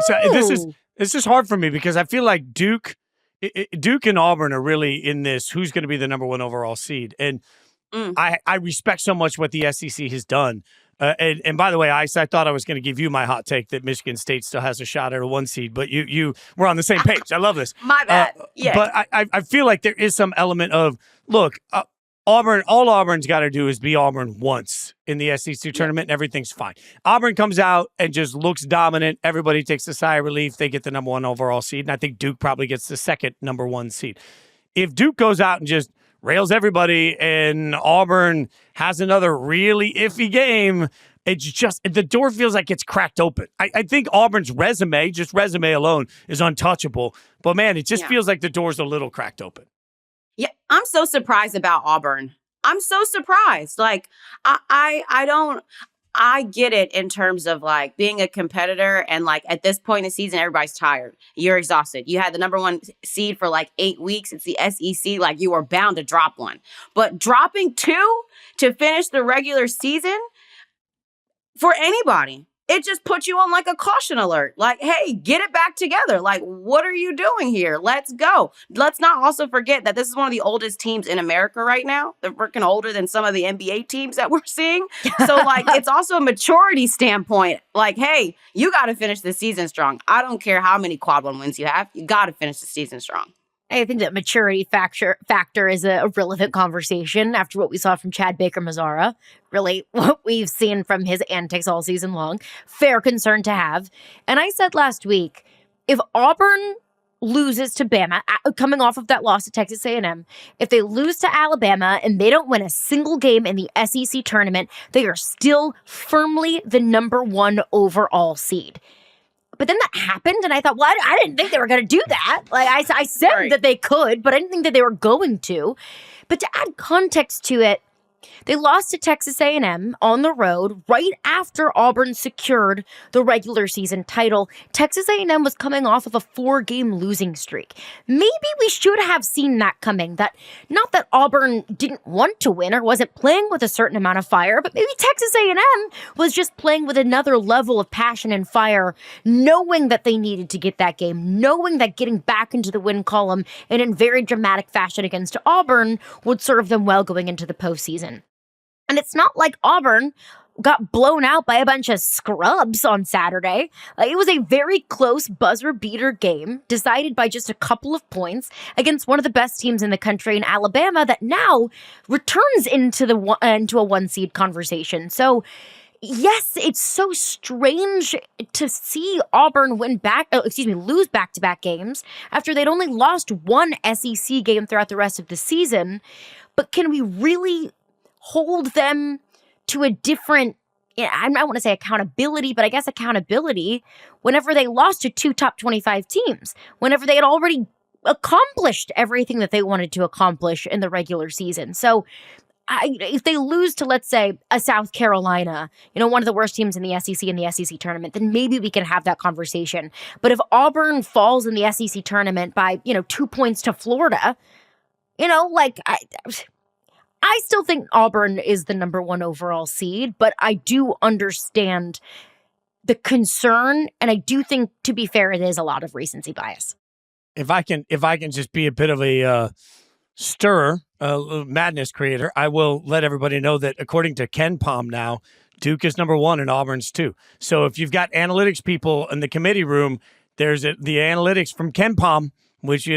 So this is hard for me because I feel like Duke and Auburn are really in this. Who's going to be the number 1 overall seed? And I respect so much what the SEC has done. And by the way, Ice, I thought I was going to give you my hot take that Michigan State still has a shot at a 1 seed, but you were on the same page. I love this. My bad. Yeah. But I feel like there is some element of look. Auburn, all Auburn's got to do is be Auburn once in the SEC tournament and everything's fine. Auburn comes out and just looks dominant. Everybody takes a sigh of relief. They get the number 1 overall seed. And I think Duke probably gets the second number 1 seed. If Duke goes out and just rails everybody and Auburn has another really iffy game, it's just the door feels like it's cracked open. I think Auburn's resume alone, is untouchable. But man, it just feels like the door's a little cracked open. Yeah, I'm so surprised about Auburn. I'm so surprised. Like, I get it in terms of like being a competitor and like at this point in the season, everybody's tired. You're exhausted. You had the number 1 seed for like 8 weeks. It's the SEC. Like you were bound to drop one. But dropping 2 to finish the regular season for anybody, it just puts you on like a caution alert. Like, hey, get it back together. Like, what are you doing here? Let's go. Let's not also forget that this is one of the oldest teams in America right now. They're freaking older than some of the NBA teams that we're seeing. So, like, it's also a maturity standpoint. Like, hey, you got to finish the season strong. I don't care how many quad 1 wins you have. You got to finish the season strong. I think that maturity factor is a relevant conversation after what we saw from Chad Baker-Mazara. Really, what we've seen from his antics all season long. Fair concern to have. And I said last week, if Auburn loses to Bama, coming off of that loss to Texas A&M, if they lose to Alabama and they don't win a single game in the SEC tournament, they are still firmly the number 1 overall seed. But then that happened, and I thought, well, I didn't think they were going to do that. Like I said that they could, but I didn't think that they were going to. But to add context to it, they lost to Texas A&M on the road right after Auburn secured the regular season title. Texas A&M was coming off of a 4-game losing streak. Maybe we should have seen that coming. That not that Auburn didn't want to win or wasn't playing with a certain amount of fire, but maybe Texas A&M was just playing with another level of passion and fire, knowing that they needed to get that game, knowing that getting back into the win column and in very dramatic fashion against Auburn would serve them well going into the postseason. And it's not like Auburn got blown out by a bunch of scrubs on Saturday. It was a very close buzzer beater game decided by just a couple of points against one of the best teams in the country in Alabama that now returns into a 1 seed conversation. So yes, it's so strange to see Auburn lose back-to-back games after they'd only lost 1 SEC game throughout the rest of the season. But can we really hold them to a different, I don't want to say accountability, but I guess accountability whenever they lost to 2 top 25 teams, whenever they had already accomplished everything that they wanted to accomplish in the regular season. So if they lose to, let's say, a South Carolina, one of the worst teams in the SEC tournament, then maybe we can have that conversation. But if Auburn falls in the SEC tournament by, 2 points to Florida, I still think Auburn is the number 1 overall seed, but I do understand the concern, and I do think, to be fair, it is a lot of recency bias. If I can just be a bit of a stir, madness creator, I will let everybody know that according to Ken Palm now, Duke is number 1 and Auburn's 2. So if you've got analytics people in the committee room, there's the analytics from Ken Palm, which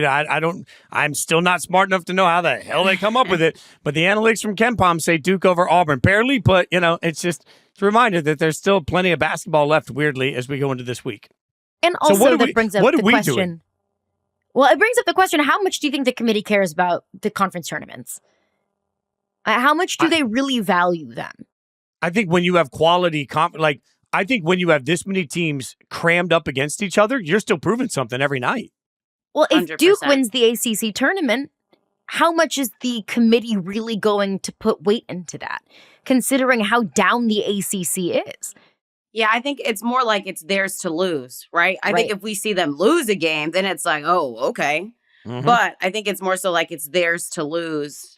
I'm still not smart enough to know how the hell they come up with it. But the analytics from Ken Palm say Duke over Auburn. Barely, but it's a reminder that there's still plenty of basketball left, weirdly, as we go into this week. And also that brings up the question. Doing? Well, it brings up the question, how much do you think the committee cares about the conference tournaments? How much do they really value them? I think when you have quality, I think when you have this many teams crammed up against each other, you're still proving something every night. Well, if 100%. Duke wins the ACC tournament, how much is the committee really going to put weight into that, considering how down the ACC is? Yeah, I think it's more like it's theirs to lose, right? I think if we see them lose a game, then it's like, oh, okay. Mm-hmm. But I think it's more so like it's theirs to lose.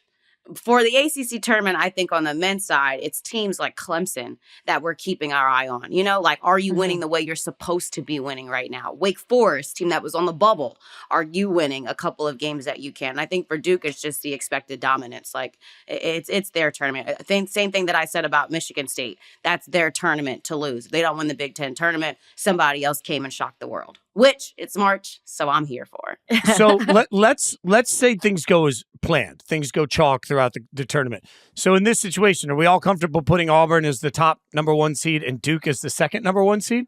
For the ACC tournament, I think on the men's side, it's teams like Clemson that we're keeping our eye on. Like, are you winning the way you're supposed to be winning right now? Wake Forest, team that was on the bubble, are you winning a couple of games that you can? And I think for Duke, it's just the expected dominance. Like, it's their tournament. I think same thing that I said about Michigan State. That's their tournament to lose. If they don't win the Big Ten tournament, somebody else came and shocked the world. Which it's March, so I'm here for. So let's say things go as planned. Things go chalk throughout the tournament. So in this situation, are we all comfortable putting Auburn as the top number 1 seed and Duke as the second number 1 seed?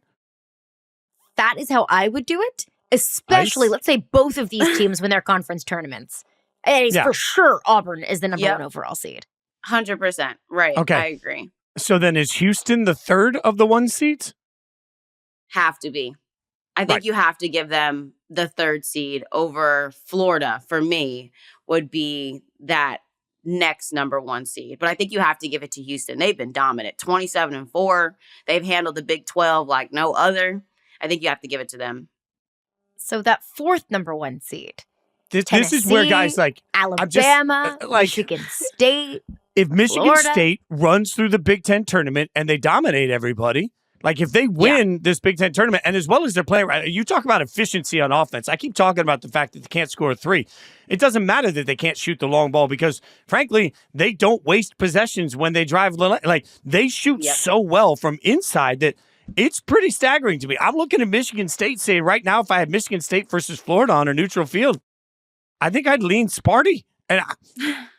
That is how I would do it. Especially, let's say both of these teams win their conference tournaments. And for sure, Auburn is the number 1 overall seed. 100%. Right. Okay. I agree. So then is Houston the third of the 1 seeds? Have to be. I think you have to give them the 3rd seed over Florida, for me, would be that next number 1 seed. But I think you have to give it to Houston. They've been dominant, 27-4. They've handled the Big 12 like no other. I think you have to give it to them. So that 4th number 1 seed. This is where guys like Alabama, Michigan State. If Michigan Florida. State runs through the Big Ten tournament and they dominate everybody, like if they win this Big Ten tournament, and as well as they're playing, you talk about efficiency on offense. I keep talking about the fact that they can't score a 3. It doesn't matter that they can't shoot the long ball because, frankly, they don't waste possessions when they drive. Like they shoot so well from inside that it's pretty staggering to me. I'm looking at Michigan State saying right now, if I had Michigan State versus Florida on a neutral field, I think I'd lean Sparty. And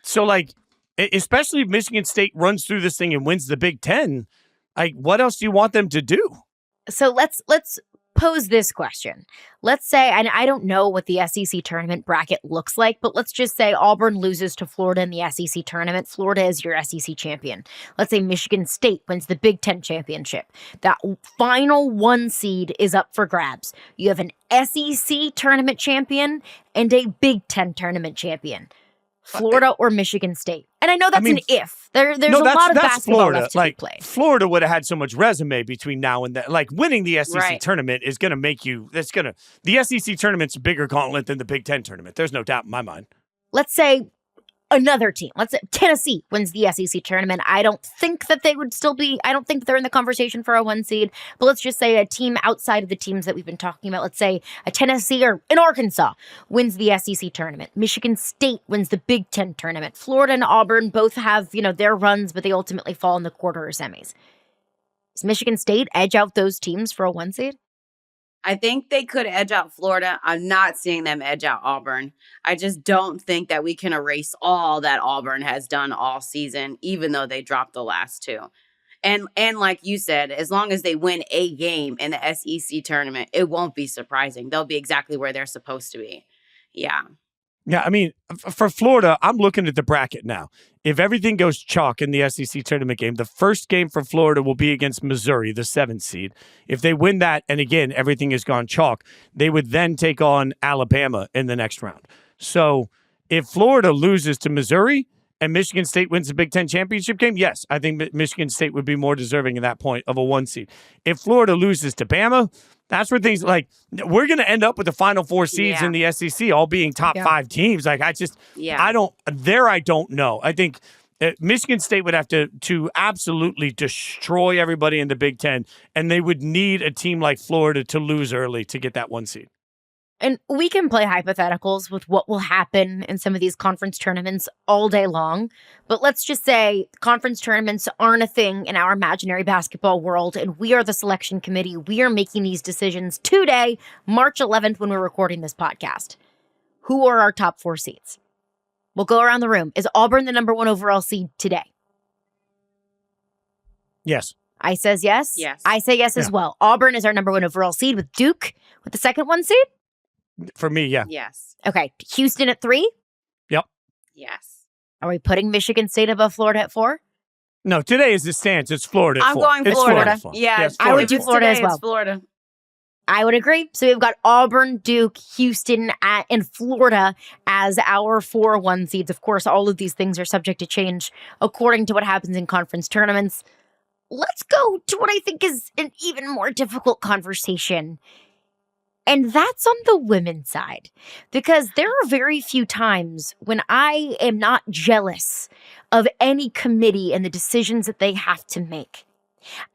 so, like, especially if Michigan State runs through this thing and wins the Big Ten. Like, what else do you want them to do? So let's pose this question. Let's say, and I don't know what the SEC tournament bracket looks like, but let's just say Auburn loses to Florida in the SEC tournament. Florida is your SEC champion. Let's say Michigan State wins the Big Ten championship. That final 1 seed is up for grabs. You have an SEC tournament champion and a Big Ten tournament champion. Florida or Michigan State. And I know that's an if. There's a lot of basketball Florida. left to be played. Florida would have had so much resume between now and then. Like, winning the SEC tournament is going to make you, the SEC tournament's a bigger gauntlet than the Big Ten tournament. There's no doubt in my mind. Let's say another team. Let's say Tennessee wins the SEC tournament. I don't think that they would still be, I don't think they're in the conversation for a 1 seed, but let's just say a team outside of the teams that we've been talking about. Let's say a Tennessee or an Arkansas wins the SEC tournament. Michigan State wins the Big Ten tournament. Florida and Auburn both have, their runs, but they ultimately fall in the quarter or semis. Does Michigan State edge out those teams for a 1 seed? I think they could edge out Florida. I'm not seeing them edge out Auburn. I just don't think that we can erase all that Auburn has done all season, even though they dropped the last 2. And like you said, as long as they win a game in the SEC tournament, it won't be surprising. They'll be exactly where they're supposed to be. Yeah. Yeah, I mean, for Florida, I'm looking at the bracket now. If everything goes chalk in the SEC tournament game, the first game for Florida will be against Missouri, the 7th seed. If they win that, and again, everything has gone chalk, they would then take on Alabama in the next round. So if Florida loses to Missouri and Michigan State wins the Big Ten championship game, yes, I think Michigan State would be more deserving at that point of a 1 seed. If Florida loses to Bama, that's where things we're going to end up with the final 4 seeds in the SEC all being top 5 teams. Like, I don't know. I think Michigan State would have to absolutely destroy everybody in the Big Ten, and they would need a team like Florida to lose early to get that 1 seed. And we can play hypotheticals with what will happen in some of these conference tournaments all day long. But let's just say conference tournaments aren't a thing in our imaginary basketball world. And we are the selection committee. We are making these decisions today, March 11th, when we're recording this podcast. Who are our top 4 seeds? We'll go around the room. Is Auburn the number 1 overall seed today? Yes. I says yes. Yes. I say yes as well. Auburn is our number 1 overall seed with Duke with the second 1 seed. For me, yeah. Yes. Okay. Houston at 3. Yep. Yes. Are we putting Michigan State above Florida at 4? No, today is the stance. It's Florida at I'm 4. going It's Florida. at 4. Yeah, it's I would Florida do at 4. Florida as today, well. It's Florida. I would agree. So we've got Auburn, Duke, Houston, and Florida as our 4-1 seeds. Of course, all of these things are subject to change according to what happens in conference tournaments. Let's go to what I think is an even more difficult conversation. And that's on the women's side, because there are very few times when I am not jealous of any committee and the decisions that they have to make.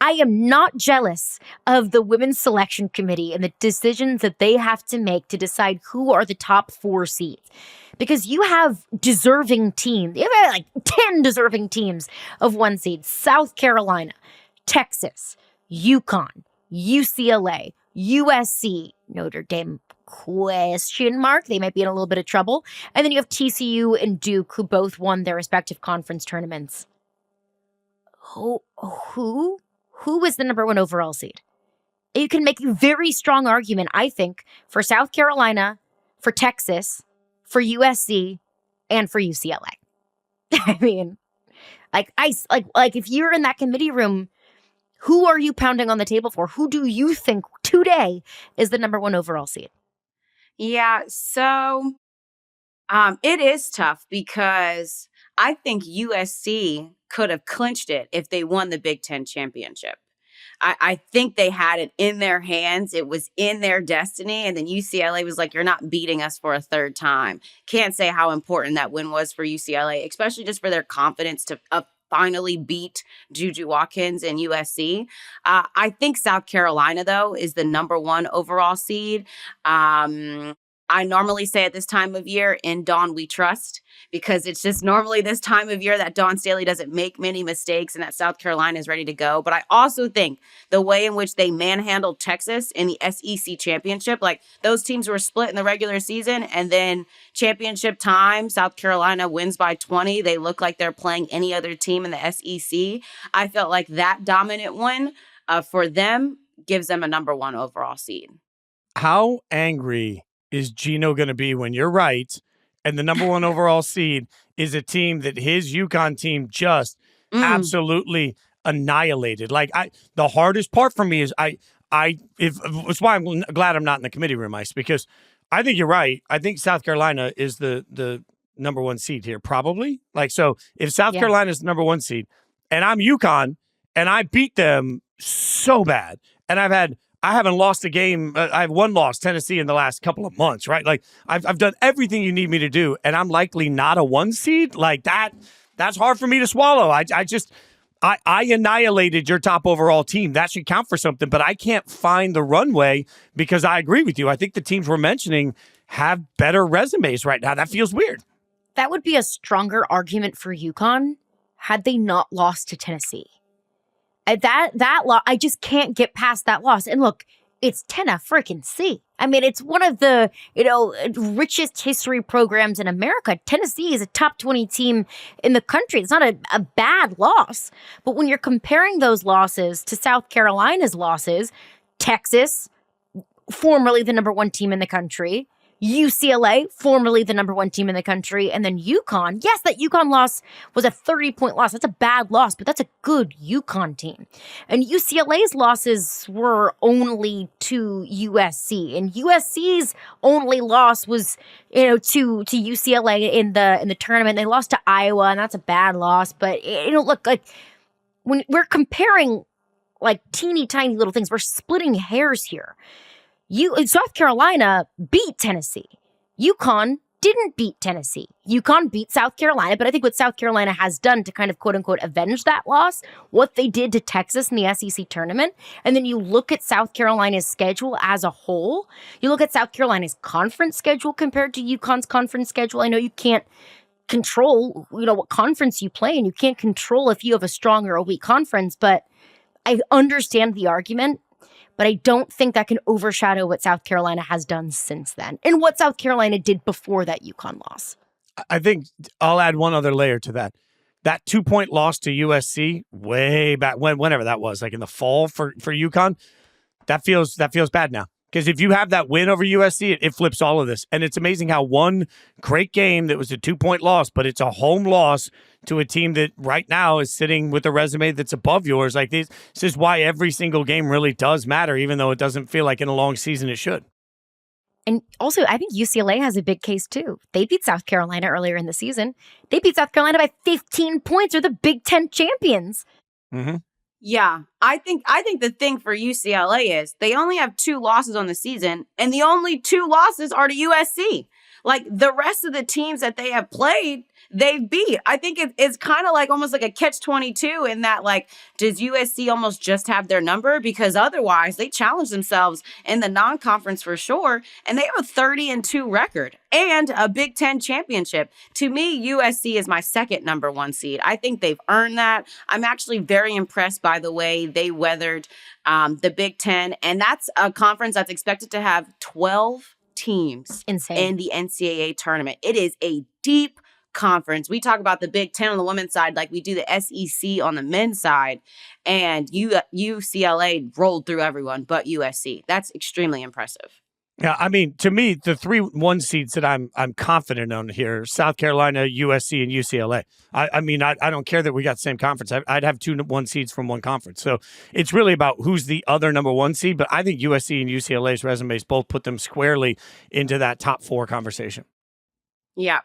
I am not jealous of the women's selection committee and the decisions that they have to make to decide who are the top 4 seeds. Because you have deserving teams. You have like 10 deserving teams of 1 seed. South Carolina, Texas, UConn, UCLA, USC, Notre Dame, question mark. They might be in a little bit of trouble. And then you have TCU and Duke, who both won their respective conference tournaments. Who is the number 1 overall seed? You can make a very strong argument, I think, for South Carolina, for Texas, for USC, and for UCLA. I mean, like if you're in that committee room, who are you pounding on the table for? Who do you think today is the number 1 overall seed? Yeah, so it is tough because I think USC could have clinched it if they won the Big Ten championship. I think they had it in their hands. It was in their destiny. And then UCLA was like, you're not beating us for a 3rd time. Can't say how important that win was for UCLA, especially just for their confidence to finally beat JuJu Watkins and USC. I think South Carolina, though, is the number 1 overall seed. I normally say at this time of year, in Dawn we trust, because it's just normally this time of year that Dawn Staley doesn't make many mistakes and that South Carolina is ready to go. But I also think the way in which they manhandled Texas in the SEC championship, like those teams were split in the regular season, and then championship time, South Carolina wins by 20. They look like they're playing any other team in the SEC. I felt like that dominant one for them gives them a number 1 overall seed. How angry is Gino going to be when you're right and the number 1 overall seed is a team that his UConn team just absolutely annihilated? Like, the hardest part for me is it's why I'm glad I'm not in the committee room, Ice, because I think you're right. I think South Carolina is the number 1 seed here, probably. Like, so if South Carolina is the number 1 seed and I'm UConn and I beat them so bad, and I haven't lost a game. I have 1 loss, Tennessee, in the last couple of months, right? Like, I've done everything you need me to do, and I'm likely not a 1 seed. Like, that's hard for me to swallow. I annihilated your top overall team. That should count for something, but I can't find the runway because I agree with you. I think the teams we're mentioning have better resumes right now. That feels weird. That would be a stronger argument for UConn had they not lost to Tennessee. That loss, I just can't get past that loss. And look, it's Tennessee. I mean, it's one of the, richest history programs in America. Tennessee is a top 20 team in the country. It's not a bad loss. But when you're comparing those losses to South Carolina's losses, Texas, formerly the number 1 team in the country, UCLA, formerly the number 1 team in the country, and then UConn. Yes, that UConn loss was a 30-point loss. That's a bad loss, but that's a good UConn team. And UCLA's losses were only to USC, and USC's only loss was, to UCLA in the tournament. They lost to Iowa, and that's a bad loss. But look, like when we're comparing like teeny tiny little things, we're splitting hairs here. South Carolina beat Tennessee. UConn didn't beat Tennessee. UConn beat South Carolina, but I think what South Carolina has done to kind of quote unquote avenge that loss, what they did to Texas in the SEC tournament, and then you look at South Carolina's schedule as a whole, you look at South Carolina's conference schedule compared to UConn's conference schedule. I know you can't control, what conference you play, and you can't control if you have a strong or a weak conference, but I understand the argument. But I don't think that can overshadow what South Carolina has done since then and what South Carolina did before that UConn loss. I think I'll add one other layer to that. That 2-point loss to USC way back whenever that was, like in the fall for UConn, that feels bad now. Because if you have that win over USC, it flips all of this. And it's amazing how one great game that was a 2-point loss, but it's a home loss to a team that right now is sitting with a resume that's above yours. Like this is why every single game really does matter, even though it doesn't feel like in a long season it should. And also, I think UCLA has a big case too. They beat South Carolina earlier in the season. They beat South Carolina by 15 points. They're the Big Ten champions. Mm-hmm. Yeah, I think the thing for UCLA is they only have 2 losses on the season, and the only 2 losses are to USC. Like the rest of the teams that they have played, they've beat. I think it's kind of like almost like a catch-22 in that, like, does USC almost just have their number? Because otherwise they challenge themselves in the non-conference for sure, and they have a 30-2 record and a Big Ten championship. To me, USC is my second number 1 seed. I think they've earned that. I'm actually very impressed by the way they weathered the Big Ten, and that's a conference that's expected to have 12 teams in the NCAA tournament. It is a deep conference. We talk about the Big Ten on the women's side like we do the SEC on the men's side, and UCLA rolled through everyone but USC. That's extremely impressive. Yeah, I mean, to me, the 3-1 seeds that I'm confident on here, South Carolina, USC, and UCLA. I mean, I don't care that we got the same conference. I'd have 2 1 seeds from one conference. So it's really about who's the other number 1 seed. But I think USC and UCLA's resumes both put them squarely into that top 4 conversation. Yeah.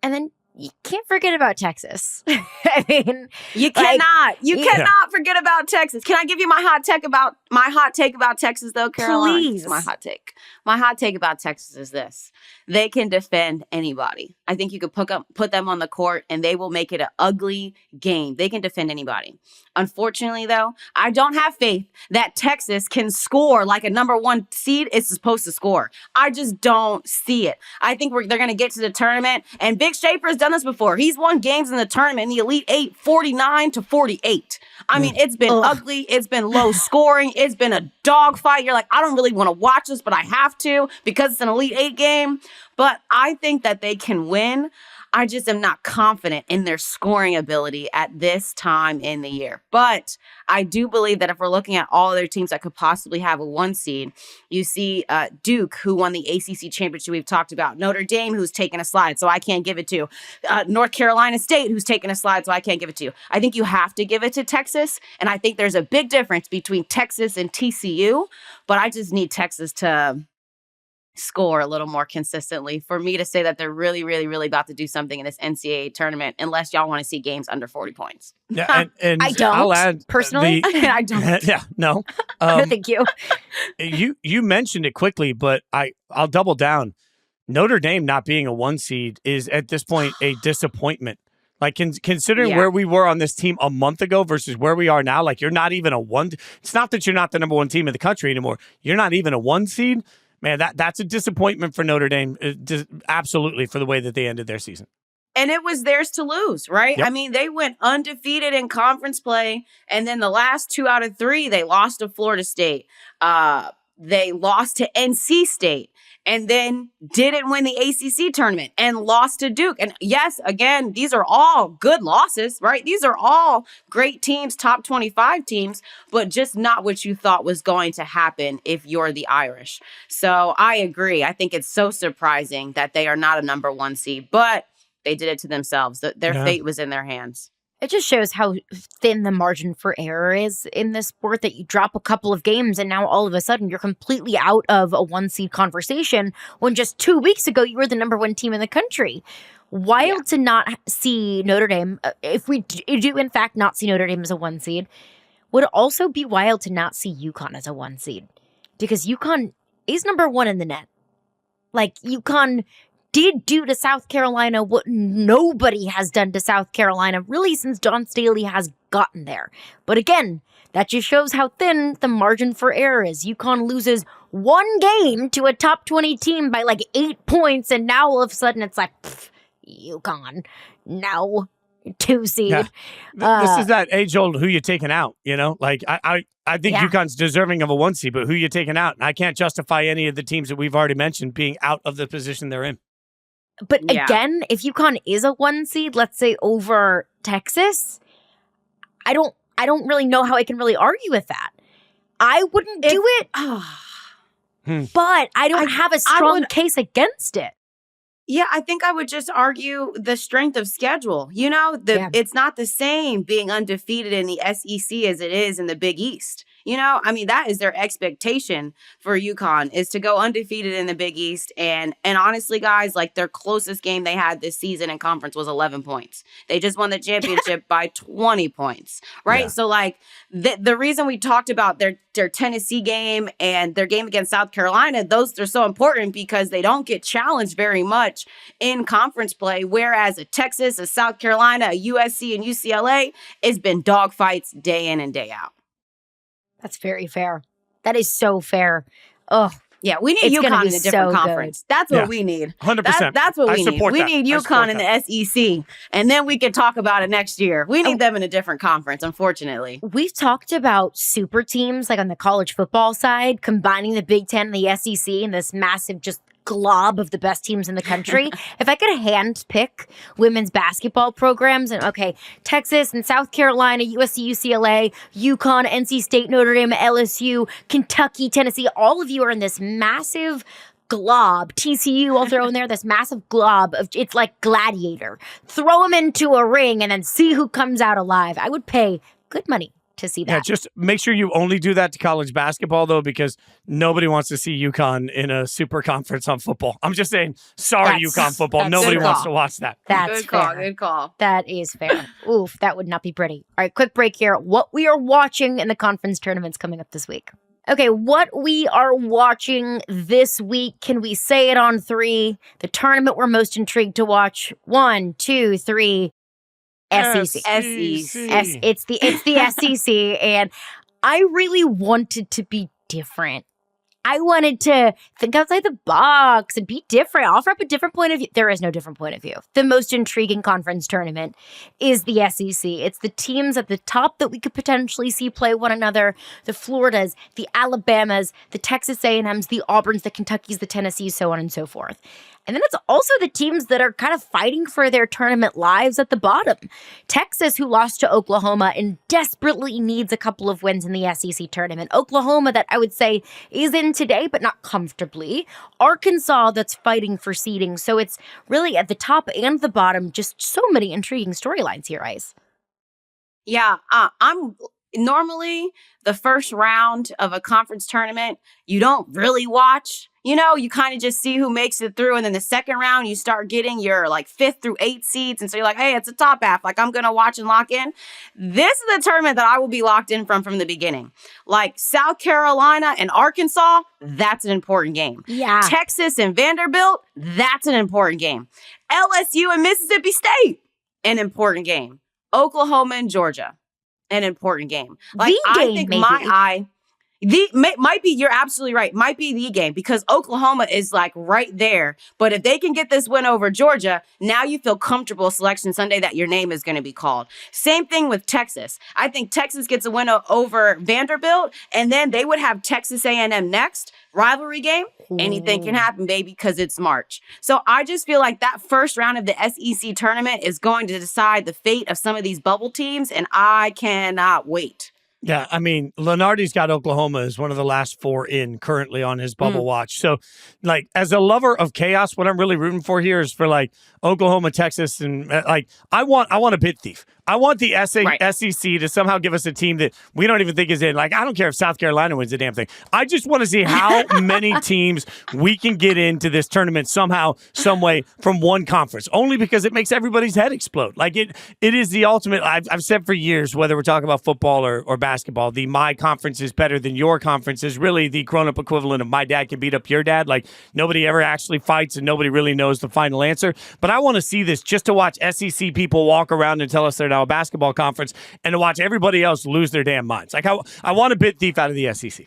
And then you can't forget about Texas. I mean, you cannot. You cannot forget about Texas. Can I give you my hot take about Texas, though, Caroline? Please. My hot take. My hot take about Texas is this: they can defend anybody. I think you could put them on the court, and they will make it an ugly game. They can defend anybody. Unfortunately, though, I don't have faith that Texas can score like a number 1 seed is supposed to score. I just don't see it. I think they're going to get to the tournament, and Big Shaper's done this before. He's won games in the tournament in the Elite 8, 49-48. I mean, it's been ugly. It's been low scoring. It's been a dogfight. You're like, I don't really want to watch this, but I have to because it's an Elite 8 game. But I think that they can win. I just am not confident in their scoring ability at this time in the year. But I do believe that if we're looking at all other teams that could possibly have a 1 seed, you see Duke, who won the ACC championship we've talked about, Notre Dame, who's taken a slide, so I can't give it to, North Carolina State, who's taken a slide, so I can't give it to. I think you have to give it to Texas, and I think there's a big difference between Texas and TCU, but I just need Texas to score a little more consistently for me to say that they're really, really, really about to do something in this NCAA tournament, unless y'all want to see games under 40 points. Yeah, and I don't, I'll add personally. I don't. Yeah, no. No, thank you. You mentioned it quickly, but I'll double down. Notre Dame not being a 1 seed is at this point a disappointment. Like considering where we were on this team a month ago versus where we are now, like you're not even a 1. It's not that you're not the number 1 team in the country anymore. You're not even a 1 seed. Man, that's a disappointment for Notre Dame, absolutely, for the way that they ended their season. And it was theirs to lose, right? Yep. I mean, they went undefeated in conference play, and then the last 2 out of 3, they lost to Florida State. They lost to NC State, and then didn't win the ACC tournament and lost to Duke. And yes, again, these are all good losses, right? These are all great teams, top 25 teams, but just not what you thought was going to happen if you're the Irish. So I agree. I think it's so surprising that they are not a number 1 seed, but they did it to themselves. Their fate was in their hands. It just shows how thin the margin for error is in this sport, that you drop a couple of games and now all of a sudden you're completely out of a 1 seed conversation when just 2 weeks ago you were the number 1 team in the country. Wild to not see Notre Dame, if we do in fact not see Notre Dame as a 1 seed, would also be wild to not see UConn as a 1 seed, because UConn is number 1 in the net. Like UConn did do to South Carolina what nobody has done to South Carolina really since John Staley has gotten there. But again, that just shows how thin the margin for error is. UConn loses one game to a top 20 team by like 8 points, and now all of a sudden it's like, UConn, no, 2 seed. Yeah. This is that age-old who you taking out, you know? Like, I think UConn's deserving of a 1 seed, but who you taking out? And I can't justify any of the teams that we've already mentioned being out of the position they're in. But again, if UConn is a 1 seed, let's say over Texas, I don't really know how I can really argue with that. I wouldn't do it, but I don't have a strong case against it. Yeah, I think I would just argue the strength of schedule. You know, it's not the same being undefeated in the SEC as it is in the Big East. You know, I mean, that is their expectation for UConn, is to go undefeated in the Big East. And honestly, guys, like, their closest game they had this season in conference was 11 points. They just won the championship by 20 points, right? Yeah. So, like, the reason we talked about their Tennessee game and their game against South Carolina, they're so important because they don't get challenged very much in conference play, whereas a Texas, a South Carolina, a USC, and UCLA, it's been dogfights day in and day out. That's very fair. That is so fair. Oh, yeah. We need UConn in a different conference. That's what we need. 100%. That's what we need. We need UConn in the SEC, and then we can talk about it next year. We need them in a different conference, unfortunately. We've talked about super teams, like on the college football side, combining the Big Ten and the SEC in this massive just glob of the best teams in the country. If I could hand pick women's basketball programs, and Texas and South Carolina, USC, UCLA, UConn, NC State, Notre Dame, LSU, Kentucky, Tennessee, all of you are in this massive glob. TCU, I'll throw in there, this massive glob of, it's like Gladiator. Throw them into a ring and then see who comes out alive. I would pay good money to see that. Yeah, just make sure you only do that to college basketball, though, because nobody wants to see UConn in a super conference on football. I'm just saying, sorry, UConn football. Nobody wants to watch that. That's good call. Fair. Good call. That is fair. Oof, that would not be pretty. All right, quick break here. What we are watching in the conference tournaments coming up this week. Okay, what we are watching this week, can we say it on 3? The tournament we're most intrigued to watch. 1, 2, 3. SEC. It's the SEC, and I really wanted to be different. I wanted to think outside the box and be different, offer up a different point of view. There is no different point of view. The most intriguing conference tournament is the SEC. It's the teams at the top that we could potentially see play one another. The Floridas, the Alabamas, the Texas A&Ms, the Auburns, the Kentuckys, the Tennessees, so on and so forth. And then it's also the teams that are kind of fighting for their tournament lives at the bottom. Texas, who lost to Oklahoma and desperately needs a couple of wins in the SEC tournament. Oklahoma, that I would say is in today, but not comfortably. Arkansas, that's fighting for seeding. So it's really at the top and the bottom, just so many intriguing storylines here, Ice. Yeah, I'm normally the first round of a conference tournament, you don't really watch. You know, you kind of just see who makes it through. And then the second round, you start getting your like 5th through 8th seeds. And so you're like, hey, it's a top half. Like, I'm going to watch and lock in. This is the tournament that I will be locked in from the beginning. Like South Carolina and Arkansas, that's an important game. Yeah. Texas and Vanderbilt, that's an important game. LSU and Mississippi State, an important game. Oklahoma and Georgia, an important game. Like, I think might be, you're absolutely right, might be the game, because Oklahoma is like right there. But if they can get this win over Georgia, now you feel comfortable Selection Sunday that your name is going to be called. Same thing with Texas. I think Texas gets a win over Vanderbilt, and then they would have Texas A&M next. Rivalry game, anything can happen, baby, because it's March. So I just feel like that first round of the SEC tournament is going to decide the fate of some of these bubble teams, and I cannot wait. Yeah, I mean, Lenardi's got Oklahoma as one of the last 4 in currently on his bubble watch. So, like, as a lover of chaos, what I'm really rooting for here is for, like, Oklahoma, Texas, and, like, I want a pit thief. I want the SEC to somehow give us a team that we don't even think is in. Like, I don't care if South Carolina wins the damn thing. I just want to see how many teams we can get into this tournament somehow, some way from one conference, only because it makes everybody's head explode. Like, it is the ultimate. I've said for years, whether we're talking about football or basketball, basketball. The my conference is better than your conference is really the grown-up equivalent of my dad can beat up your dad. Like, nobody ever actually fights and nobody really knows the final answer. But I want to see this just to watch SEC people walk around and tell us they're now a basketball conference and to watch everybody else lose their damn minds. Like, I want a bit thief out of the SEC.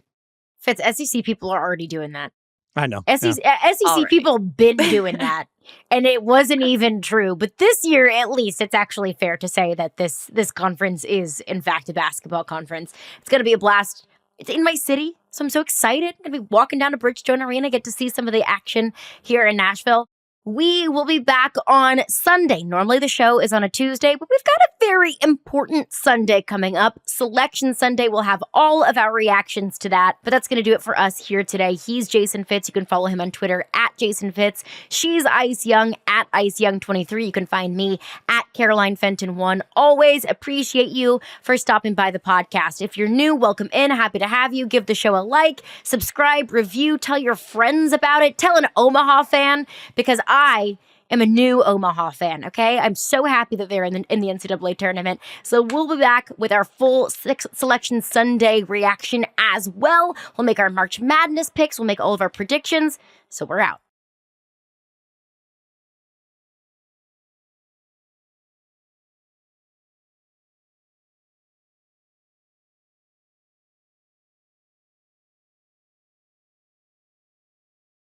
Fitz, SEC people are already doing that. I know. SEC people been doing that, and it wasn't even true. But this year, at least, it's actually fair to say that this conference is, in fact, a basketball conference. It's going to be a blast. It's in my city, so I'm so excited. I'm going to be walking down to Bridgestone Arena, get to see some of the action here in Nashville. We will be back on Sunday. Normally the show is on a Tuesday, but we've got a very important Sunday coming up. Selection Sunday. We'll have all of our reactions to that, but that's going to do it for us here today. He's Jason Fitz. You can follow him on Twitter at Jason Fitz. She's Ice Young at IceYoung23. You can find me at Caroline Fenton 1. Always appreciate you for stopping by the podcast. If you're new, welcome in. Happy to have you. Give the show a like, subscribe, review, tell your friends about it. Tell an Omaha fan, because I am a new Omaha fan, okay? I'm so happy that they're in the NCAA tournament. So we'll be back with our full Selection Sunday reaction as well. We'll make our March Madness picks. We'll make all of our predictions. So we're out.